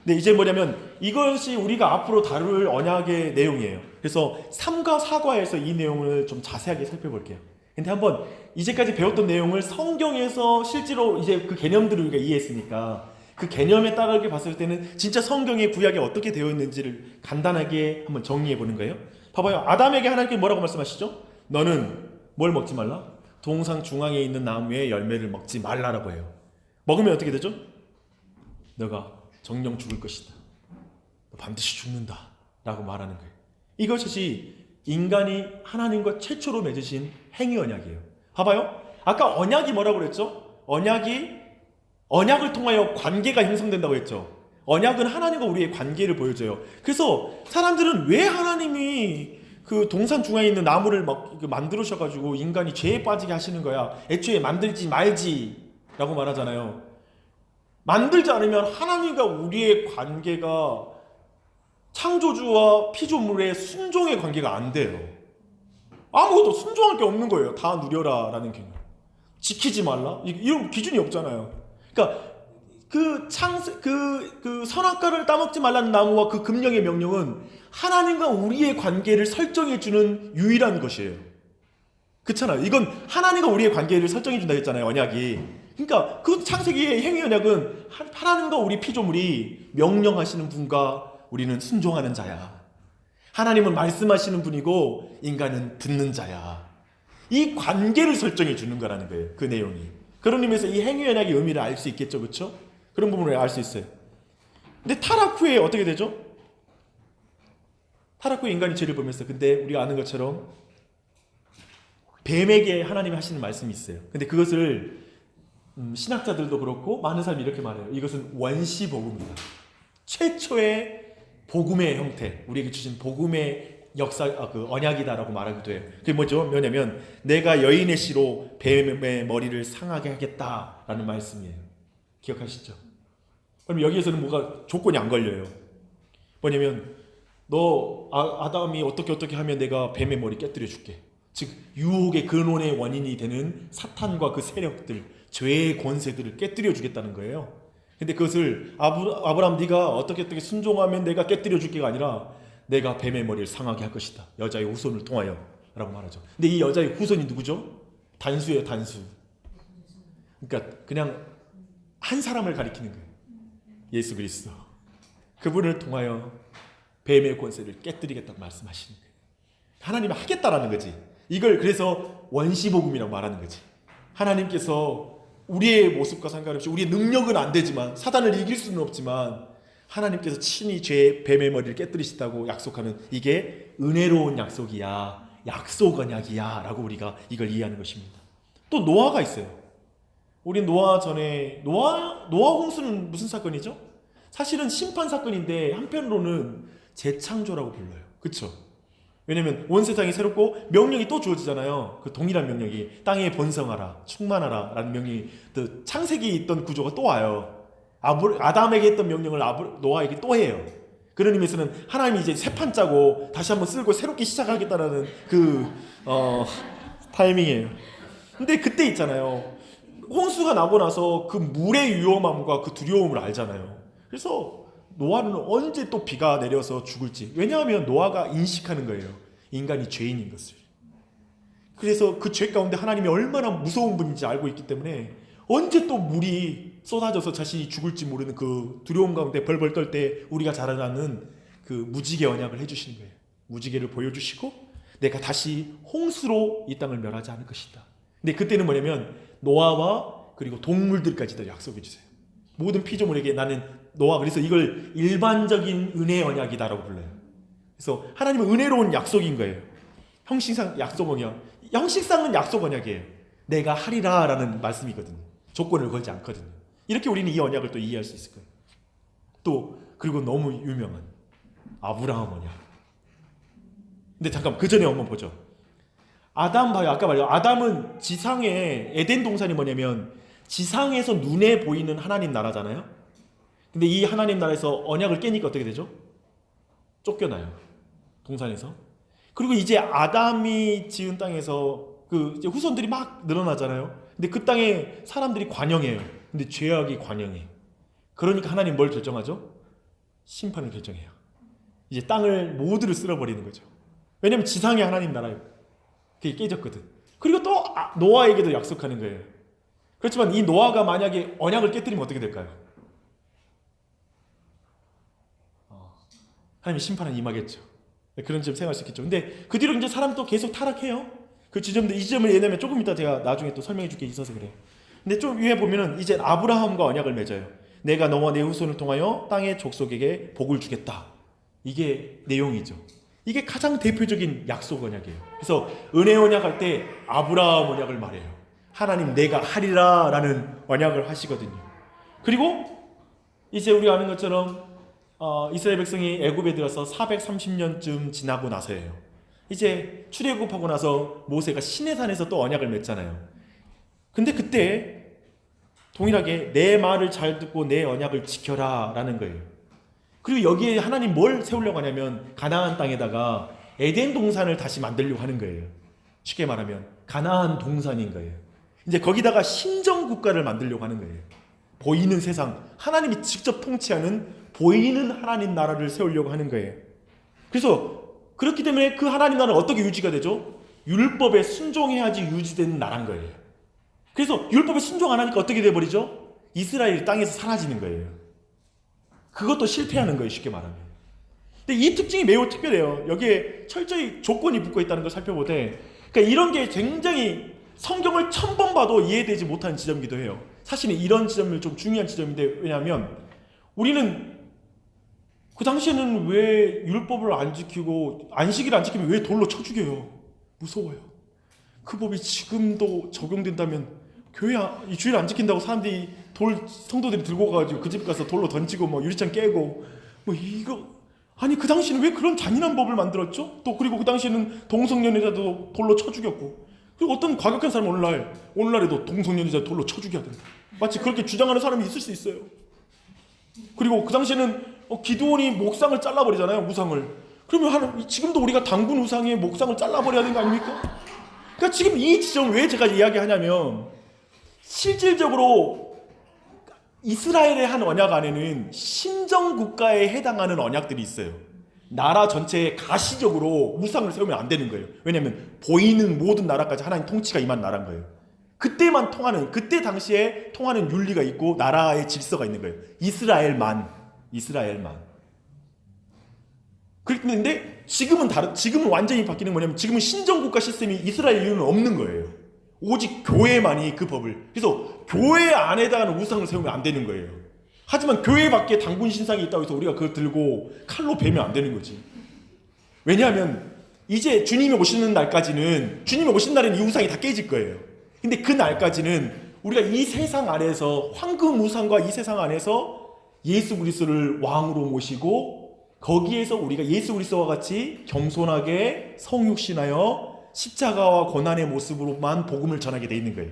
네, 이제 뭐냐면 이것이 우리가 앞으로 다룰 언약의 내용이에요. 그래서 3과 4과에서 이 내용을 좀 자세하게 살펴볼게요. 근데 한번 이제까지 배웠던 내용을 성경에서 실제로 이제 그 개념들을 우리가 이해했으니까 그 개념에 따르게 봤을 때는 진짜 성경의 구약이 어떻게 되어 있는지를 간단하게 한번 정리해 보는 거예요. 봐봐요. 아담에게 하나님께 뭐라고 말씀하시죠? 너는 뭘 먹지 말라? 동상 중앙에 있는 나무의 열매를 먹지 말라라고 해요. 먹으면 어떻게 되죠? 너가 정령 죽을 것이다. 너 반드시 죽는다 라고 말하는 거예요. 이것이 인간이 하나님과 최초로 맺으신 행위 언약이에요. 봐봐요. 아까 언약이 뭐라고 그랬죠? 언약을 통하여 관계가 형성된다고 했죠. 언약은 하나님과 우리의 관계를 보여줘요. 그래서 사람들은 왜 하나님이 그 동산 중앙에 있는 나무를 막 만들으셔가지고 인간이 죄에 빠지게 하시는 거야. 애초에 만들지 말지 라고 말하잖아요. 만들지 않으면 하나님과 우리의 관계가 창조주와 피조물의 순종의 관계가 안 돼요. 아무것도 순종할 게 없는 거예요. 다 누려라 라는 개념. 지키지 말라? 이런 기준이 없잖아요. 그러니까 그 선악과를 따먹지 말라는 나무와 그 금령의 명령은 하나님과 우리의 관계를 설정해 주는 유일한 것이에요. 그렇잖아요. 이건 하나님과 우리의 관계를 설정해 준다 했잖아요, 언약이. 그러니까 그 창세기의 행위 언약은 하나님과 우리 피조물이 명령하시는 분과 우리는 순종하는 자야. 하나님은 말씀하시는 분이고 인간은 듣는 자야. 이 관계를 설정해 주는 거라는 거예요. 그 내용이. 그런 의미에서 이 행위 언약의 의미를 알 수 있겠죠. 그렇죠? 그런 부분을 알 수 있어요. 근데 타락 후에 어떻게 되죠? 타락 후에 인간이 죄를 범했어요. 근데 우리가 아는 것처럼 뱀에게 하나님이 하시는 말씀이 있어요. 근데 그것을 신학자들도 그렇고 많은 사람이 이렇게 말해요. 이것은 원시복음이다. 최초의 복음의 형태, 우리에게 주신 복음의 역사, 그 언약이다라고 말하기도 해요. 그게 뭐죠? 뭐냐면 내가 여인의 씨로 뱀의 머리를 상하게 하겠다라는 말씀이에요. 기억하시죠? 그럼 여기에서는 뭐가 조건이 안 걸려요. 뭐냐면 너 아담이 어떻게 하면 내가 뱀의 머리 깨뜨려 줄게. 즉 유혹의 근원의 원인이 되는 사탄과 그 세력들, 죄의 권세들을 깨뜨려 주겠다는 거예요. 근데 그것을 아브라함 네가 어떻게 순종하면 내가 깨뜨려 줄게가 아니라 내가 뱀의 머리를 상하게 할 것이다. 여자의 후손을 통하여 라고 말하죠. 근데 이 여자의 후손이 누구죠? 단수예요, 단수. 그러니까 그냥 한 사람을 가리키는 거예요. 예수 그리스도. 그분을 통하여 뱀의 권세를 깨뜨리겠다고 말씀하시는 거예요. 하나님이 하겠다라는 거지. 이걸 그래서 원시복음이라고 말하는 거지. 하나님께서 우리의 모습과 상관없이 우리의 능력은 안 되지만 사단을 이길 수는 없지만 하나님께서 친히 죄의 뱀의 머리를 깨뜨리시다고 약속하는 이게 은혜로운 약속이야. 약속 언약이야 라고 우리가 이걸 이해하는 것입니다. 또 노아가 있어요. 우리 노아 전에 노아 홍수는 무슨 사건이죠? 사실은 심판 사건인데 한편으로는 재창조라고 불러요. 그렇죠? 왜냐면 온 세상이 새롭고 명령이 또 주어지잖아요. 그 동일한 명령이 땅에 번성하라, 충만하라 라는 명령이 또 창세기에 있던 구조가 또 와요. 아담에게 했던 명령을 노아에게 또 해요. 그런 의미에서는 하나님이 이제 새 판 짜고 다시 한번 쓸고 새롭게 시작하겠다라는 타이밍이에요. 근데 그때 있잖아요. 홍수가 나고 나서 그 물의 위험함과 그 두려움을 알잖아요. 그래서 노아는 언제 또 비가 내려서 죽을지. 왜냐하면 노아가 인식하는 거예요. 인간이 죄인인 것을. 그래서 그 죄 가운데 하나님이 얼마나 무서운 분인지 알고 있기 때문에 언제 또 물이 쏟아져서 자신이 죽을지 모르는 그 두려움 가운데 벌벌 떨 때 우리가 잘 아는 그 무지개 언약을 해주시는 거예요. 무지개를 보여주시고 내가 다시 홍수로 이 땅을 멸하지 않을 것이다. 근데 그때는 뭐냐면 노아와 그리고 동물들까지도 약속해 주세요. 모든 피조물에게 나는 노아, 그래서 이걸 일반적인 은혜 언약이다라고 불러요. 그래서 하나님은 은혜로운 약속인 거예요. 형식상 약속 언약, 형식상은 약속 언약이에요. 내가 하리라라는 말씀이거든요. 조건을 걸지 않거든요. 이렇게 우리는 이 언약을 또 이해할 수 있을 거예요. 또 그리고 너무 유명한 아브라함 언약. 근데 잠깐 그 전에 한번 보죠. 아담 봐요. 아까 말해요. 아담은 지상에 에덴 동산이 뭐냐면 지상에서 눈에 보이는 하나님 나라잖아요. 근데 이 하나님 나라에서 언약을 깨니까 어떻게 되죠? 쫓겨나요. 동산에서. 그리고 이제 아담이 지은 땅에서 그 이제 후손들이 막 늘어나잖아요. 근데 그 땅에 사람들이 관영해요. 근데 죄악이 관영해. 그러니까 하나님 뭘 결정하죠? 심판을 결정해요. 이제 땅을 모두를 쓸어버리는 거죠. 왜냐면 지상의 하나님 나라예요. 그게 깨졌거든. 그리고 또 노아에게도 약속하는 거예요. 그렇지만 이 노아가 만약에 언약을 깨뜨리면 어떻게 될까요? 하나님이 심판은 임하겠죠. 그런 점 생각할 수 있겠죠. 근데 그 뒤로 이제 사람 또 계속 타락해요. 그 지점도 이 지점을 얘기하면 조금 이따 제가 나중에 또 설명해 줄 게 있어서 그래요. 근데 좀 위에 보면은 이제 아브라함과 언약을 맺어요. 내가 너와 내 후손을 통하여 땅의 족속에게 복을 주겠다. 이게 내용이죠. 이게 가장 대표적인 약속 언약이에요. 그래서 은혜 언약할 때 아브라함 언약을 말해요. 하나님 내가 하리라 라는 언약을 하시거든요. 그리고 이제 우리가 아는 것처럼 이스라엘 백성이 애굽에 들어서 430년쯤 지나고 나서예요. 이제 출애굽하고 나서 모세가 시내산에서 또 언약을 맺잖아요. 근데 그때 동일하게 내 말을 잘 듣고 내 언약을 지켜라 라는 거예요. 그리고 여기에 하나님 뭘 세우려고 하냐면 가나안 땅에다가 에덴 동산을 다시 만들려고 하는 거예요. 쉽게 말하면 가나안 동산인 거예요. 이제 거기다가 신정 국가를 만들려고 하는 거예요. 보이는 세상, 하나님이 직접 통치하는 보이는 하나님 나라를 세우려고 하는 거예요. 그래서 그렇기 때문에 그 하나님 나라는 어떻게 유지가 되죠? 율법에 순종해야지 유지되는 나라인 거예요. 그래서 율법에 순종 안 하니까 어떻게 돼버리죠? 이스라엘 땅에서 사라지는 거예요. 그것도 실패하는 거예요, 쉽게 말하면. 근데 이 특징이 매우 특별해요. 여기에 철저히 조건이 붙고 있다는 걸 살펴보되, 그러니까 이런 게 굉장히 성경을 1000번 봐도 이해되지 못하는 지점이기도 해요. 사실은 이런 지점을 좀 중요한 지점인데, 왜냐하면 우리는 그 당시에는 왜 율법을 안 지키고 안식일을 안 지키면 왜 돌로 쳐 죽여요? 무서워요. 그 법이 지금도 적용된다면 교회 이 주일 안 지킨다고 사람들이 성도들이 들고 가가지고 그 집 가서 돌로 던지고 뭐 유리창 깨고 뭐 이거 아니 그 당시에는 왜 그런 잔인한 법을 만들었죠? 또 그리고 그 당시에는 동성연애자도 돌로 쳐 죽였고, 그리고 어떤 과격한 사람은 오늘날에도 동성연애자 돌로 쳐 죽여야 된다. 마치 그렇게 주장하는 사람이 있을 수 있어요. 그리고 그 당시에는 기드온이 목상을 잘라버리잖아요, 우상을. 그러면 지금도 우리가 당군 우상의 목상을 잘라버려야 되는 거 아닙니까? 그러니까 지금 이 지점을 왜 제가 이야기하냐면, 실질적으로 이스라엘의 한 언약 안에는 신정 국가에 해당하는 언약들이 있어요. 나라 전체에 가시적으로 우상을 세우면 안 되는 거예요. 왜냐하면 보이는 모든 나라까지 하나님 통치가 임한 나라인 거예요. 그때만 통하는, 그때 당시에 통하는 윤리가 있고 나라의 질서가 있는 거예요. 이스라엘만. 그런데 지금은 완전히 바뀌는 뭐냐면, 지금은 신정국가 시스템이 이스라엘에는 없는 거예요. 오직 교회만이 그 법을. 그래서 교회 안에다가는 우상을 세우면 안 되는 거예요. 하지만 교회 밖에 당군 신상이 있다고 해서 우리가 그걸 들고 칼로 베면 안 되는 거지. 왜냐하면 이제 주님이 오시는 날까지는, 주님이 오신 날에는 이 우상이 다 깨질 거예요. 근데 그 날까지는 우리가 이 세상 안에서, 황금 우상과 이 세상 안에서 예수 그리스도를 왕으로 모시고, 거기에서 우리가 예수 그리스도와 같이 겸손하게 성육신하여 십자가와 고난의 모습으로만 복음을 전하게 돼 있는 거예요.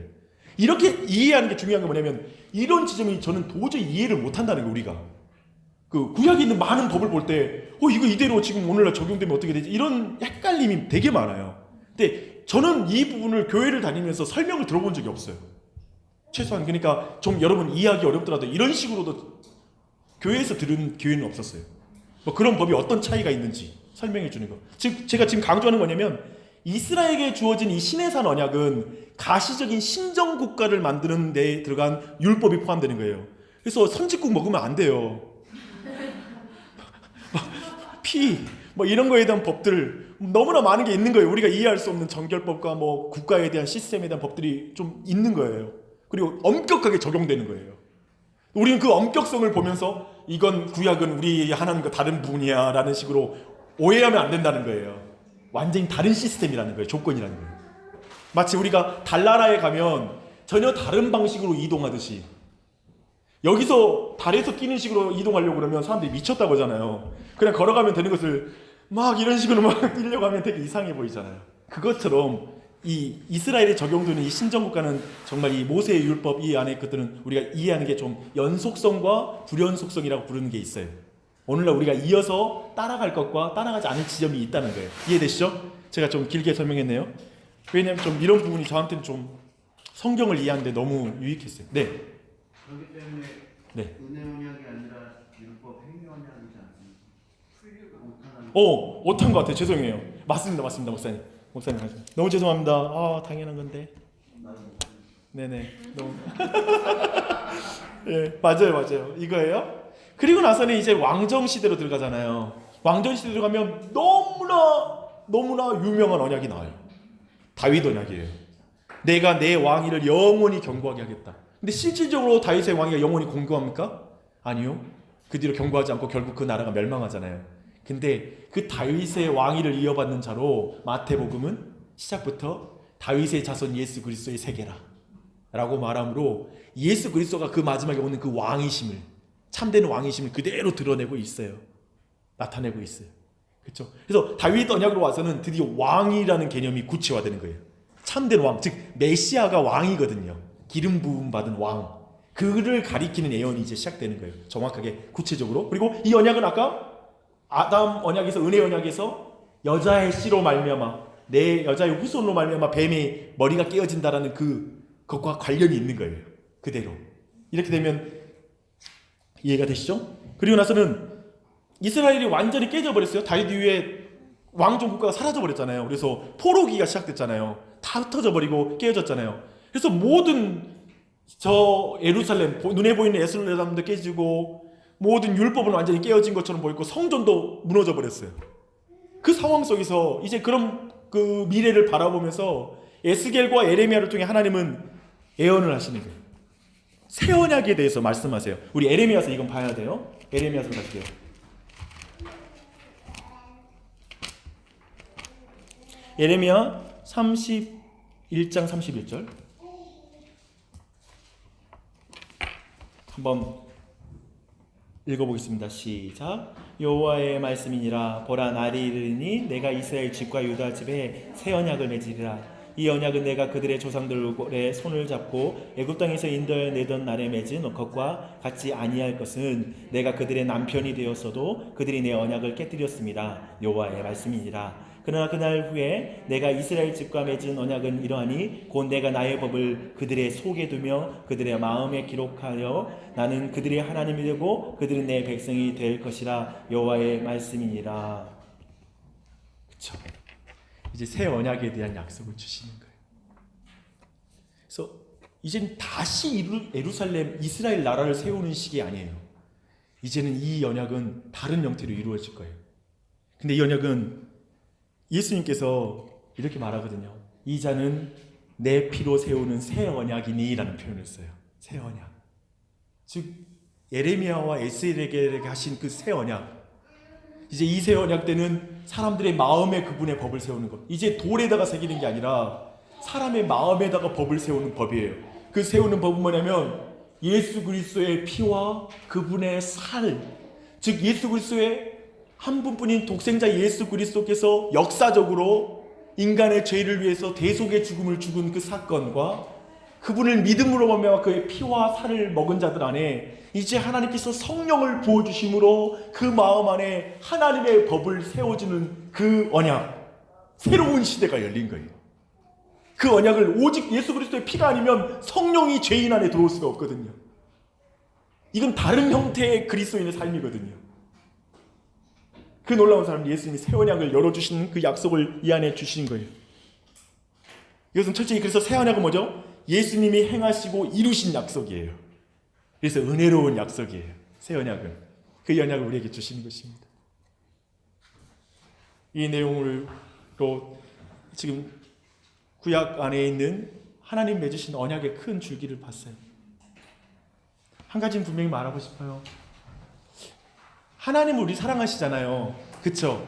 이렇게 이해하는 게 중요한 게 뭐냐면, 이런 지점이 저는 도저히 이해를 못한다는 거예요. 우리가 그 구약에 있는 많은 법을 볼 때 이거 이대로 지금 오늘날 적용되면 어떻게 되지? 이런 헷갈림이 되게 많아요. 근데 저는 이 부분을 교회를 다니면서 설명을 들어본 적이 없어요. 최소한. 그러니까 좀 여러분 이해하기 어렵더라도 이런 식으로도 교회에서 들은 교회는 없었어요. 뭐 그런 법이 어떤 차이가 있는지 설명해 주는 거. 즉 제가 지금 강조하는 거냐면, 이스라엘에게 주어진 이 시내산 언약은 가시적인 신정 국가를 만드는 데 들어간 율법이 포함되는 거예요. 그래서 선짓국 먹으면 안 돼요. 뭐 이런 거에 대한 법들 너무나 많은 게 있는 거예요. 우리가 이해할 수 없는 정결법과 뭐 국가에 대한 시스템에 대한 법들이 좀 있는 거예요. 그리고 엄격하게 적용되는 거예요. 우리는 그 엄격성을 보면서 이건 구약은 우리 하나님과 다른 부분이야 라는 식으로 오해하면 안 된다는 거예요. 완전히 다른 시스템이라는 거예요. 조건이라는 거예요. 마치 우리가 달나라에 가면 전혀 다른 방식으로 이동하듯이, 여기서 달에서 끼는 식으로 이동하려고 그러면 사람들이 미쳤다고 하잖아요. 그냥 걸어가면 되는 것을 막 이런 식으로 막 뛰려고 하면 되게 이상해 보이잖아요. 그것처럼 이 이스라엘에 적용되는 이 신정국가는 정말 이 모세의 율법 이 안에 것들은 우리가 이해하는 게 좀 연속성과 불연속성이라고 부르는 게 있어요. 오늘날 우리가 이어서 따라갈 것과 따라가지 않을 지점이 있다는 거예요. 이해되시죠? 제가 좀 길게 설명했네요. 왜냐하면 좀 이런 부분이 저한테는 좀 성경을 이해하는데 너무 유익했어요. 네. 그렇기 때문에 네. 은혜 언약이 아니라 율법 행위 언약이지 않습니까? 오탄 것 같아요. 죄송해요. 맞습니다, 목사님. 너무 죄송합니다. 당연한 건데. 네네. 너무. 예, 맞아요. 이거예요. 그리고 나서는 이제 왕정 시대로 들어가잖아요. 왕정 시대로 들어가면 너무나 유명한 언약이 나와요. 다윗 언약이에요. 내가 내 왕위를 영원히 견고하게 하겠다. 근데 실질적으로 다윗의 왕위가 영원히 공고합니까? 아니요. 그 뒤로 견고하지 않고 결국 그 나라가 멸망하잖아요. 근데 그 다윗의 왕위를 이어받는 자로 마태복음은 시작부터 다윗의 자손 예수 그리스도의 세계라 라고 말함으로, 예수 그리스도가 그 마지막에 오는 그 왕이심을, 참된 왕이심을 그대로 드러내고 있어요. 나타내고 있어요. 그렇죠? 그래서 다윗 언약으로 와서는 드디어 왕이라는 개념이 구체화되는 거예요. 참된 왕, 즉 메시아가 왕이거든요. 기름 부음 받은 왕. 그를 가리키는 예언이 이제 시작되는 거예요. 정확하게 구체적으로. 그리고 이 언약은 아까 아담 언약에서 은혜 언약에서 여자의 씨로 말미암아 내 여자의 후손으로 말미암아 뱀의 머리가 깨어진다라는 그것과 관련이 있는 거예요. 그대로. 이렇게 되면 이해가 되시죠? 그리고 나서는 이스라엘이 완전히 깨져버렸어요. 다윗 이후에 왕정 국가가 사라져버렸잖아요. 그래서 포로기가 시작됐잖아요. 다 흩어져버리고 깨어졌잖아요. 그래서 모든 저 예루살렘, 눈에 보이는 예루살렘도 깨지고 모든 율법은 완전히 깨어진 것처럼 보였고 성전도 무너져 버렸어요. 그 상황 속에서 이제 그런 그 미래를 바라보면서 에스겔과 에레미야를 통해 하나님은 예언을 하시는 거예요. 새 언약에 대해서 말씀하세요. 우리 에레미야서 이건 봐야 돼요. 에레미야서 갈게요. 에레미야 31장 31절 한번 읽어보겠습니다. 시작. 여호와의 말씀이니라. 보라, 날이 이르니 내가 이스라엘 집과 유다 집에 새 언약을 맺으리라. 이 언약은 내가 그들의 조상들의 손을 잡고 애굽 땅에서 인도해내던 날에 맺은 것과 같지 아니할 것은 내가 그들의 남편이 되었어도 그들이 내 언약을 깨뜨렸습니다. 여호와의 말씀이니라. 그러나 그날 후에 내가 이스라엘 집과 맺은 언약은 이러하니 곧 내가 나의 법을 그들의 속에 두며 그들의 마음에 기록하여 나는 그들의 하나님이 되고 그들은 내 백성이 될 것이라. 여호와의 말씀이니라. 그렇죠. 이제 새 언약에 대한 약속을 주시는 거예요. 그래서 이제는 다시 예루살렘 이스라엘 나라를 세우는 시기 아니에요. 이제는 이 언약은 다른 형태로 이루어질 거예요. 근데 이 언약은 예수님께서 이렇게 말하거든요. 이 자는 내 피로 세우는 새 언약이니 라는 표현을 써요. 새 언약. 즉 예레미야와 에스겔에게 하신 그 새 언약. 이제 이 새 언약 때는 사람들의 마음에 그분의 법을 세우는 것. 이제 돌에다가 새기는 게 아니라 사람의 마음에다가 법을 세우는 법이에요. 그 세우는 법은 뭐냐면 예수 그리스도의 피와 그분의 살. 즉 예수 그리스도의 한 분뿐인 독생자 예수 그리스도께서 역사적으로 인간의 죄를 위해서 대속의 죽음을 죽은 그 사건과 그분을 믿음으로 말미암아 그의 피와 살을 먹은 자들 안에 이제 하나님께서 성령을 부어주심으로 그 마음 안에 하나님의 법을 세워주는 그 언약, 새로운 시대가 열린 거예요. 그 언약을 오직 예수 그리스도의 피가 아니면 성령이 죄인 안에 들어올 수가 없거든요. 이건 다른 형태의 그리스도인의 삶이거든요. 그 놀라운 사람 예수님이 새 언약을 열어주시는 그 약속을 이 안에 주신 거예요. 이것은 철저히 그래서 새 언약은 뭐죠? 예수님이 행하시고 이루신 약속이에요. 그래서 은혜로운 약속이에요. 새 언약은 그 언약을 우리에게 주시는 것입니다. 이 내용으로 지금 구약 안에 있는 하나님 맺으신 언약의 큰 줄기를 봤어요. 한 가지는 분명히 말하고 싶어요. 하나님은 우리 사랑하시잖아요. 그쵸?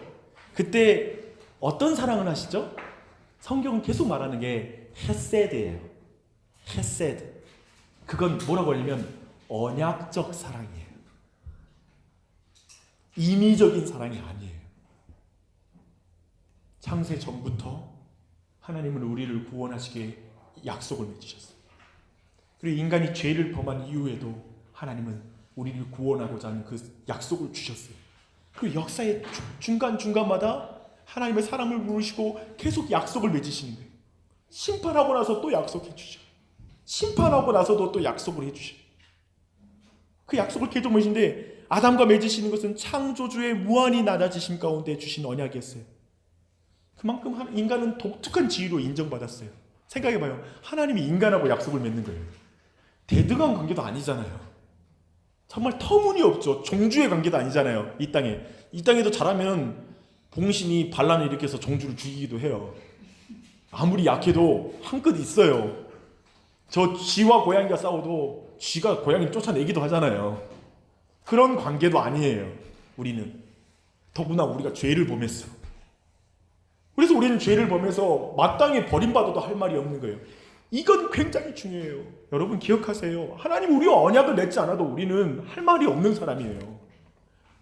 그때 어떤 사랑을 하시죠? 성경은 계속 말하는 게 헤세드예요. 헤세드. 그건 뭐라고 하냐면 언약적 사랑이에요. 임의적인 사랑이 아니에요. 창세 전부터 하나님은 우리를 구원하시기에 약속을 맺으셨어요. 그리고 인간이 죄를 범한 이후에도 하나님은 우리를 구원하고자 하는 그 약속을 주셨어요. 그 역사의 중간중간마다 하나님의 사랑을 부르시고 계속 약속을 맺으시는 거예요. 심판하고 나서 또 약속해 주셔. 심판하고 나서도 또 약속을 해주셔. 그 약속을 계속 맺으신데 아담과 맺으시는 것은 창조주의 무한히 낮아지심 가운데 주신 언약이었어요. 그만큼 인간은 독특한 지위로 인정받았어요. 생각해봐요. 하나님이 인간하고 약속을 맺는 거예요. 대등한 관계도 아니잖아요. 정말 터무니없죠. 종주의 관계도 아니잖아요. 이 땅에도 잘하면 봉신이 반란을 일으켜서 종주를 죽이기도 해요. 아무리 약해도 한끗 있어요. 저 쥐와 고양이가 싸워도 쥐가 고양이를 쫓아내기도 하잖아요. 그런 관계도 아니에요. 우리는 더구나 우리가 죄를 범했어. 그래서 우리는 죄를 범해서 마땅히 버림받아도 할 말이 없는 거예요. 이건 굉장히 중요해요. 여러분 기억하세요. 하나님 우리와 언약을 맺지 않아도 우리는 할 말이 없는 사람이에요.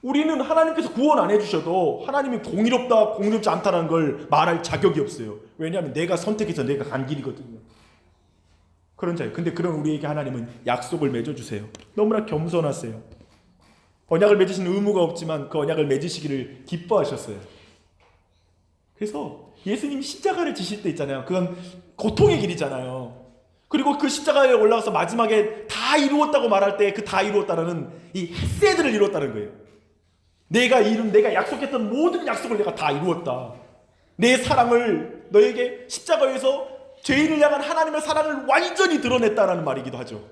우리는 하나님께서 구원 안 해주셔도 하나님이 공의롭다 공의롭지 않다는 걸 말할 자격이 없어요. 왜냐하면 내가 선택해서 내가 간 길이거든요. 그런 자예요. 근데 그런 우리에게 하나님은 약속을 맺어주세요. 너무나 겸손하세요. 언약을 맺으시는 의무가 없지만 그 언약을 맺으시기를 기뻐하셨어요. 그래서 예수님이 십자가를 지실 때 있잖아요. 그건 고통의 길이잖아요. 그리고 그 십자가에 올라가서 마지막에 다 이루었다고 말할 때 그 다 이루었다는 이 헤세드를 이루었다는 거예요. 내가 약속했던 모든 약속을 내가 다 이루었다. 내 사랑을 너에게 십자가에서 죄인을 향한 하나님의 사랑을 완전히 드러냈다라는 말이기도 하죠.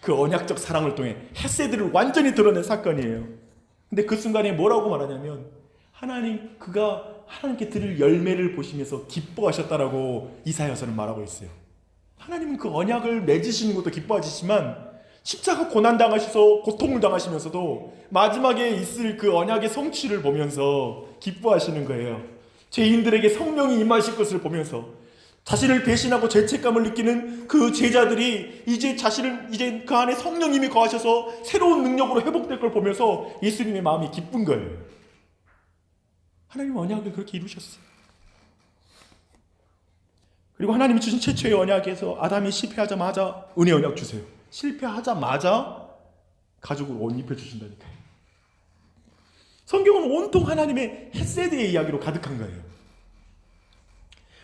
그 언약적 사랑을 통해 헤세드를 완전히 드러낸 사건이에요. 근데 그 순간에 뭐라고 말하냐면 그가 하나님께 드릴 열매를 보시면서 기뻐하셨다라고 이사야서는 말하고 있어요. 하나님은 그 언약을 맺으시는 것도 기뻐하시지만 십자가 고난당하셔서 고통을 당하시면서도 마지막에 있을 그 언약의 성취를 보면서 기뻐하시는 거예요. 죄인들에게 성령이 임하실 것을 보면서 자신을 배신하고 죄책감을 느끼는 그 제자들이 이제 그 안에 성령님이 거하셔서 새로운 능력으로 회복될 걸 보면서 예수님의 마음이 기쁜 거예요. 하나님 언약을 그렇게 이루셨어요. 그리고 하나님이 주신 최초의 언약에서 아담이 실패하자마자 은혜 언약 주세요. 실패하자마자 가족을 옷 입혀주신다니까요. 성경은 온통 하나님의 헤세드의 이야기로 가득한 거예요.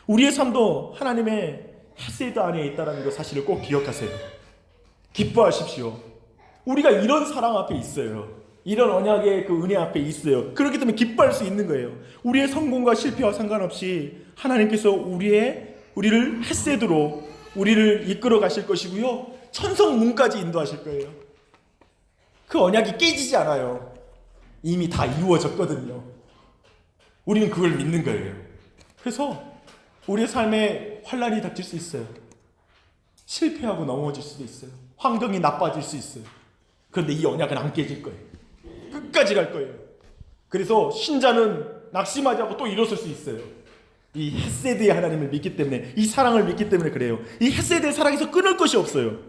우리의 삶도 하나님의 헤세드 안에 있다는 그 사실을 꼭 기억하세요. 기뻐하십시오. 우리가 이런 사랑 앞에 있어요. 이런 언약의 그 은혜 앞에 있어요. 그렇기 때문에 기뻐할 수 있는 거예요. 우리의 성공과 실패와 상관없이 하나님께서 우리를 헤세드로 우리를 이끌어 가실 것이고요. 천성문까지 인도하실 거예요. 그 언약이 깨지지 않아요. 이미 다 이루어졌거든요. 우리는 그걸 믿는 거예요. 그래서 우리의 삶에 환란이 닥칠 수 있어요. 실패하고 넘어질 수도 있어요. 환경이 나빠질 수 있어요. 그런데 이 언약은 안 깨질 거예요. 끝까지 갈 거예요. 그래서 신자는 낙심하지 않고 또 일어설 수 있어요. 이 헤세드의 하나님을 믿기 때문에, 이 사랑을 믿기 때문에 그래요. 이 헤세드의 사랑에서 끊을 것이 없어요.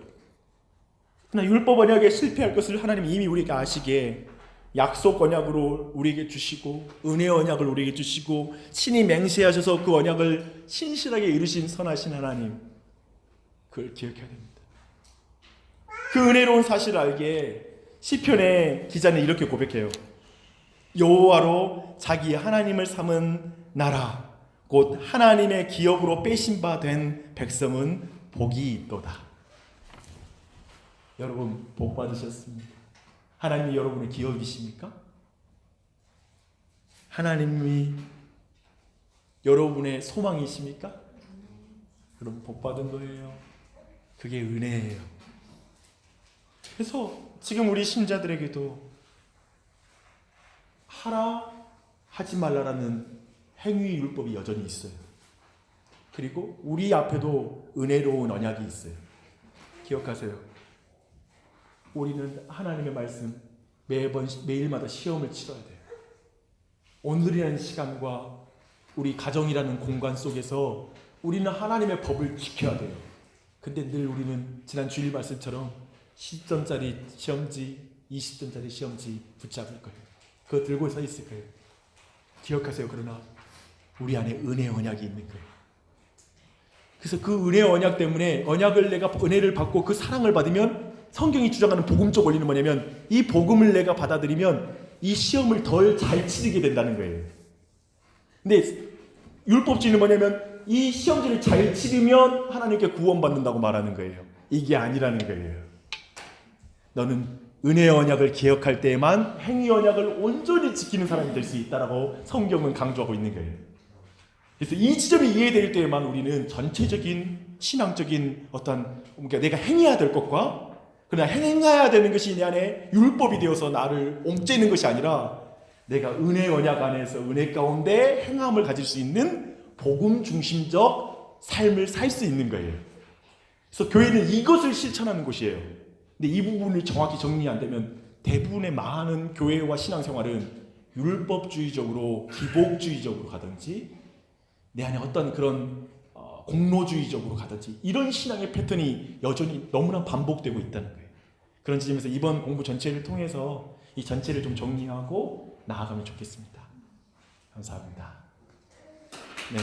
그러나 율법 언약에 실패할 것을 하나님이 이미 우리에게 아시기에 약속 언약으로 우리에게 주시고 은혜 언약을 우리에게 주시고 친히 맹세하셔서 그 언약을 신실하게 이루신 선하신 하나님, 그걸 기억해야 됩니다. 그 은혜로운 사실을 알기에 시편의 기자는 이렇게 고백해요. 여호와로 자기 하나님을 삼은 나라 곧 하나님의 기업으로 빼신 바 된 백성은 복이 있도다. 여러분 복 받으셨습니다. 하나님이 여러분의 기업이십니까? 하나님이 여러분의 소망이십니까? 그럼 복 받은 거예요. 그게 은혜예요. 그래서 지금 우리 신자들에게도 하라 하지 말라라는 행위 율법이 여전히 있어요. 그리고 우리 앞에도 은혜로운 언약이 있어요. 기억하세요. 우리는 하나님의 말씀 매일마다 시험을 치러야 돼요. 오늘이라는 시간과 우리 가정이라는 공간 속에서 우리는 하나님의 법을 지켜야 돼요. 근데 늘 우리는 지난 주일 말씀처럼 10점짜리 시험지, 20점짜리 시험지 붙잡을 거예요. 그거 들고 서 있을 거예요. 기억하세요. 그러나 우리 안에 은혜 언약이 있는 거예요. 그래서 그 은혜 언약 때문에 내가 은혜를 받고 그 사랑을 받으면 성경이 주장하는 복음적 원리는 뭐냐면 이 복음을 내가 받아들이면 이 시험을 덜 잘 치르게 된다는 거예요. 근데 율법주의는 뭐냐면 이 시험지를 잘 치르면 하나님께 구원받는다고 말하는 거예요. 이게 아니라는 거예요. 너는 은혜 언약을 기억할 때에만 행위 언약을 온전히 지키는 사람이 될 수 있다라고 성경은 강조하고 있는 거예요. 그래서 이 지점이 이해될 때에만 우리는 전체적인 신앙적인 그러니까 내가 행해야 될 것과 그러나 행해야 되는 것이 내 안에 율법이 되어서 나를 옥죄는 것이 아니라 내가 은혜 언약 안에서 은혜 가운데 행함을 가질 수 있는 복음 중심적 삶을 살 수 있는 거예요. 그래서 교회는 이것을 실천하는 곳이에요. 근데 이 부분이 정확히 정리 안 되면 대부분의 많은 교회와 신앙생활은 율법주의적으로 기복주의적으로 가든지 내 안에 어떤 그런 공로주의적으로 가든지 이런 신앙의 패턴이 여전히 너무나 반복되고 있다는 거예요. 그런 지점에서 이번 공부 전체를 통해서 이 전체를 좀 정리하고 나아가면 좋겠습니다. 감사합니다. 네.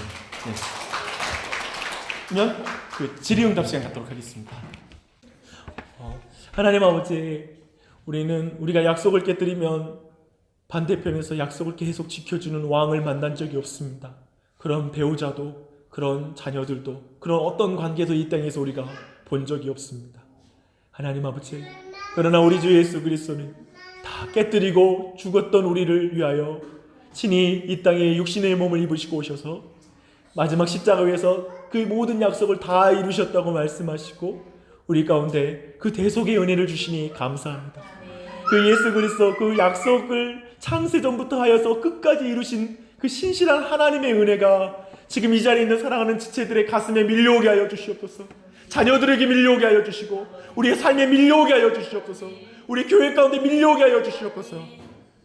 그러면 그 질의응답 시간 갖도록 하겠습니다. 하나님 아버지, 우리는 우리가 약속을 깨뜨리면 반대편에서 약속을 계속 지켜주는 왕을 만난 적이 없습니다. 그런 배우자도, 그런 자녀들도, 그런 어떤 관계도 이 땅에서 우리가 본 적이 없습니다. 하나님 아버지, 그러나 우리 주 예수 그리스도는 다 깨뜨리고 죽었던 우리를 위하여 친히 이 땅에 육신의 몸을 입으시고 오셔서 마지막 십자가 위에서 그 모든 약속을 다 이루셨다고 말씀하시고 우리 가운데 그 대속의 은혜를 주시니 감사합니다. 그 예수 그리스도 그 약속을 창세전부터 하여서 끝까지 이루신 그 신실한 하나님의 은혜가 지금 이 자리에 있는 사랑하는 지체들의 가슴에 밀려오게 하여 주시옵소서. 자녀들에게 밀려오게 하여 주시고 우리의 삶에 밀려오게 하여 주시옵소서. 우리 교회 가운데 밀려오게 하여 주시옵소서.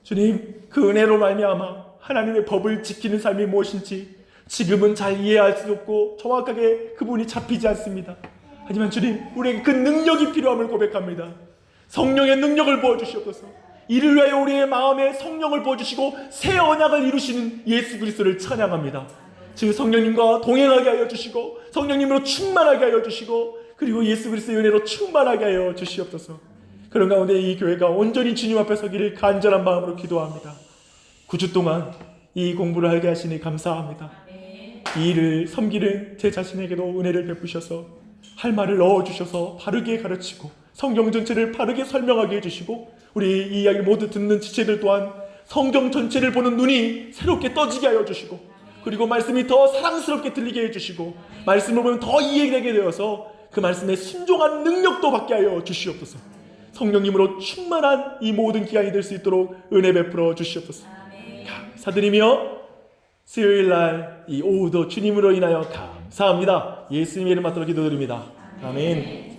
주님, 그 은혜로 말미암아 하나님의 법을 지키는 삶이 무엇인지 지금은 잘 이해할 수 없고 정확하게 그분이 잡히지 않습니다. 하지만 주님, 우리에게 그 능력이 필요함을 고백합니다. 성령의 능력을 부어주시옵소서. 이를 위하여 우리의 마음에 성령을 부어주시고 새 언약을 이루시는 예수 그리스도를 찬양합니다. 즉 성령님과 동행하게 하여 주시고 성령님으로 충만하게 하여 주시고 그리고 예수 그리스도의 은혜로 충만하게 하여 주시옵소서. 그런 가운데 이 교회가 온전히 주님 앞에 서기를 간절한 마음으로 기도합니다. 9주 동안 이 공부를 하게 하시니 감사합니다. 이 일을 섬기는 제 자신에게도 은혜를 베푸셔서 할 말을 넣어주셔서 바르게 가르치고 성경 전체를 바르게 설명하게 해주시고 우리 이 이야기를 모두 듣는 지체들 또한 성경 전체를 보는 눈이 새롭게 떠지게 하여 주시고 그리고 말씀이 더 사랑스럽게 들리게 해주시고 말씀을 보면 더 이해되게 되어서 그 말씀에 순종한 능력도 받게 하여 주시옵소서. 성령님으로 충만한 이 모든 기간이 될 수 있도록 은혜 베풀어 주시옵소서. 감사드리며 수요일날 이 오후도 주님으로 인하여 감사합니다. 예수님의 이름 받들어 기도드립니다. 아멘.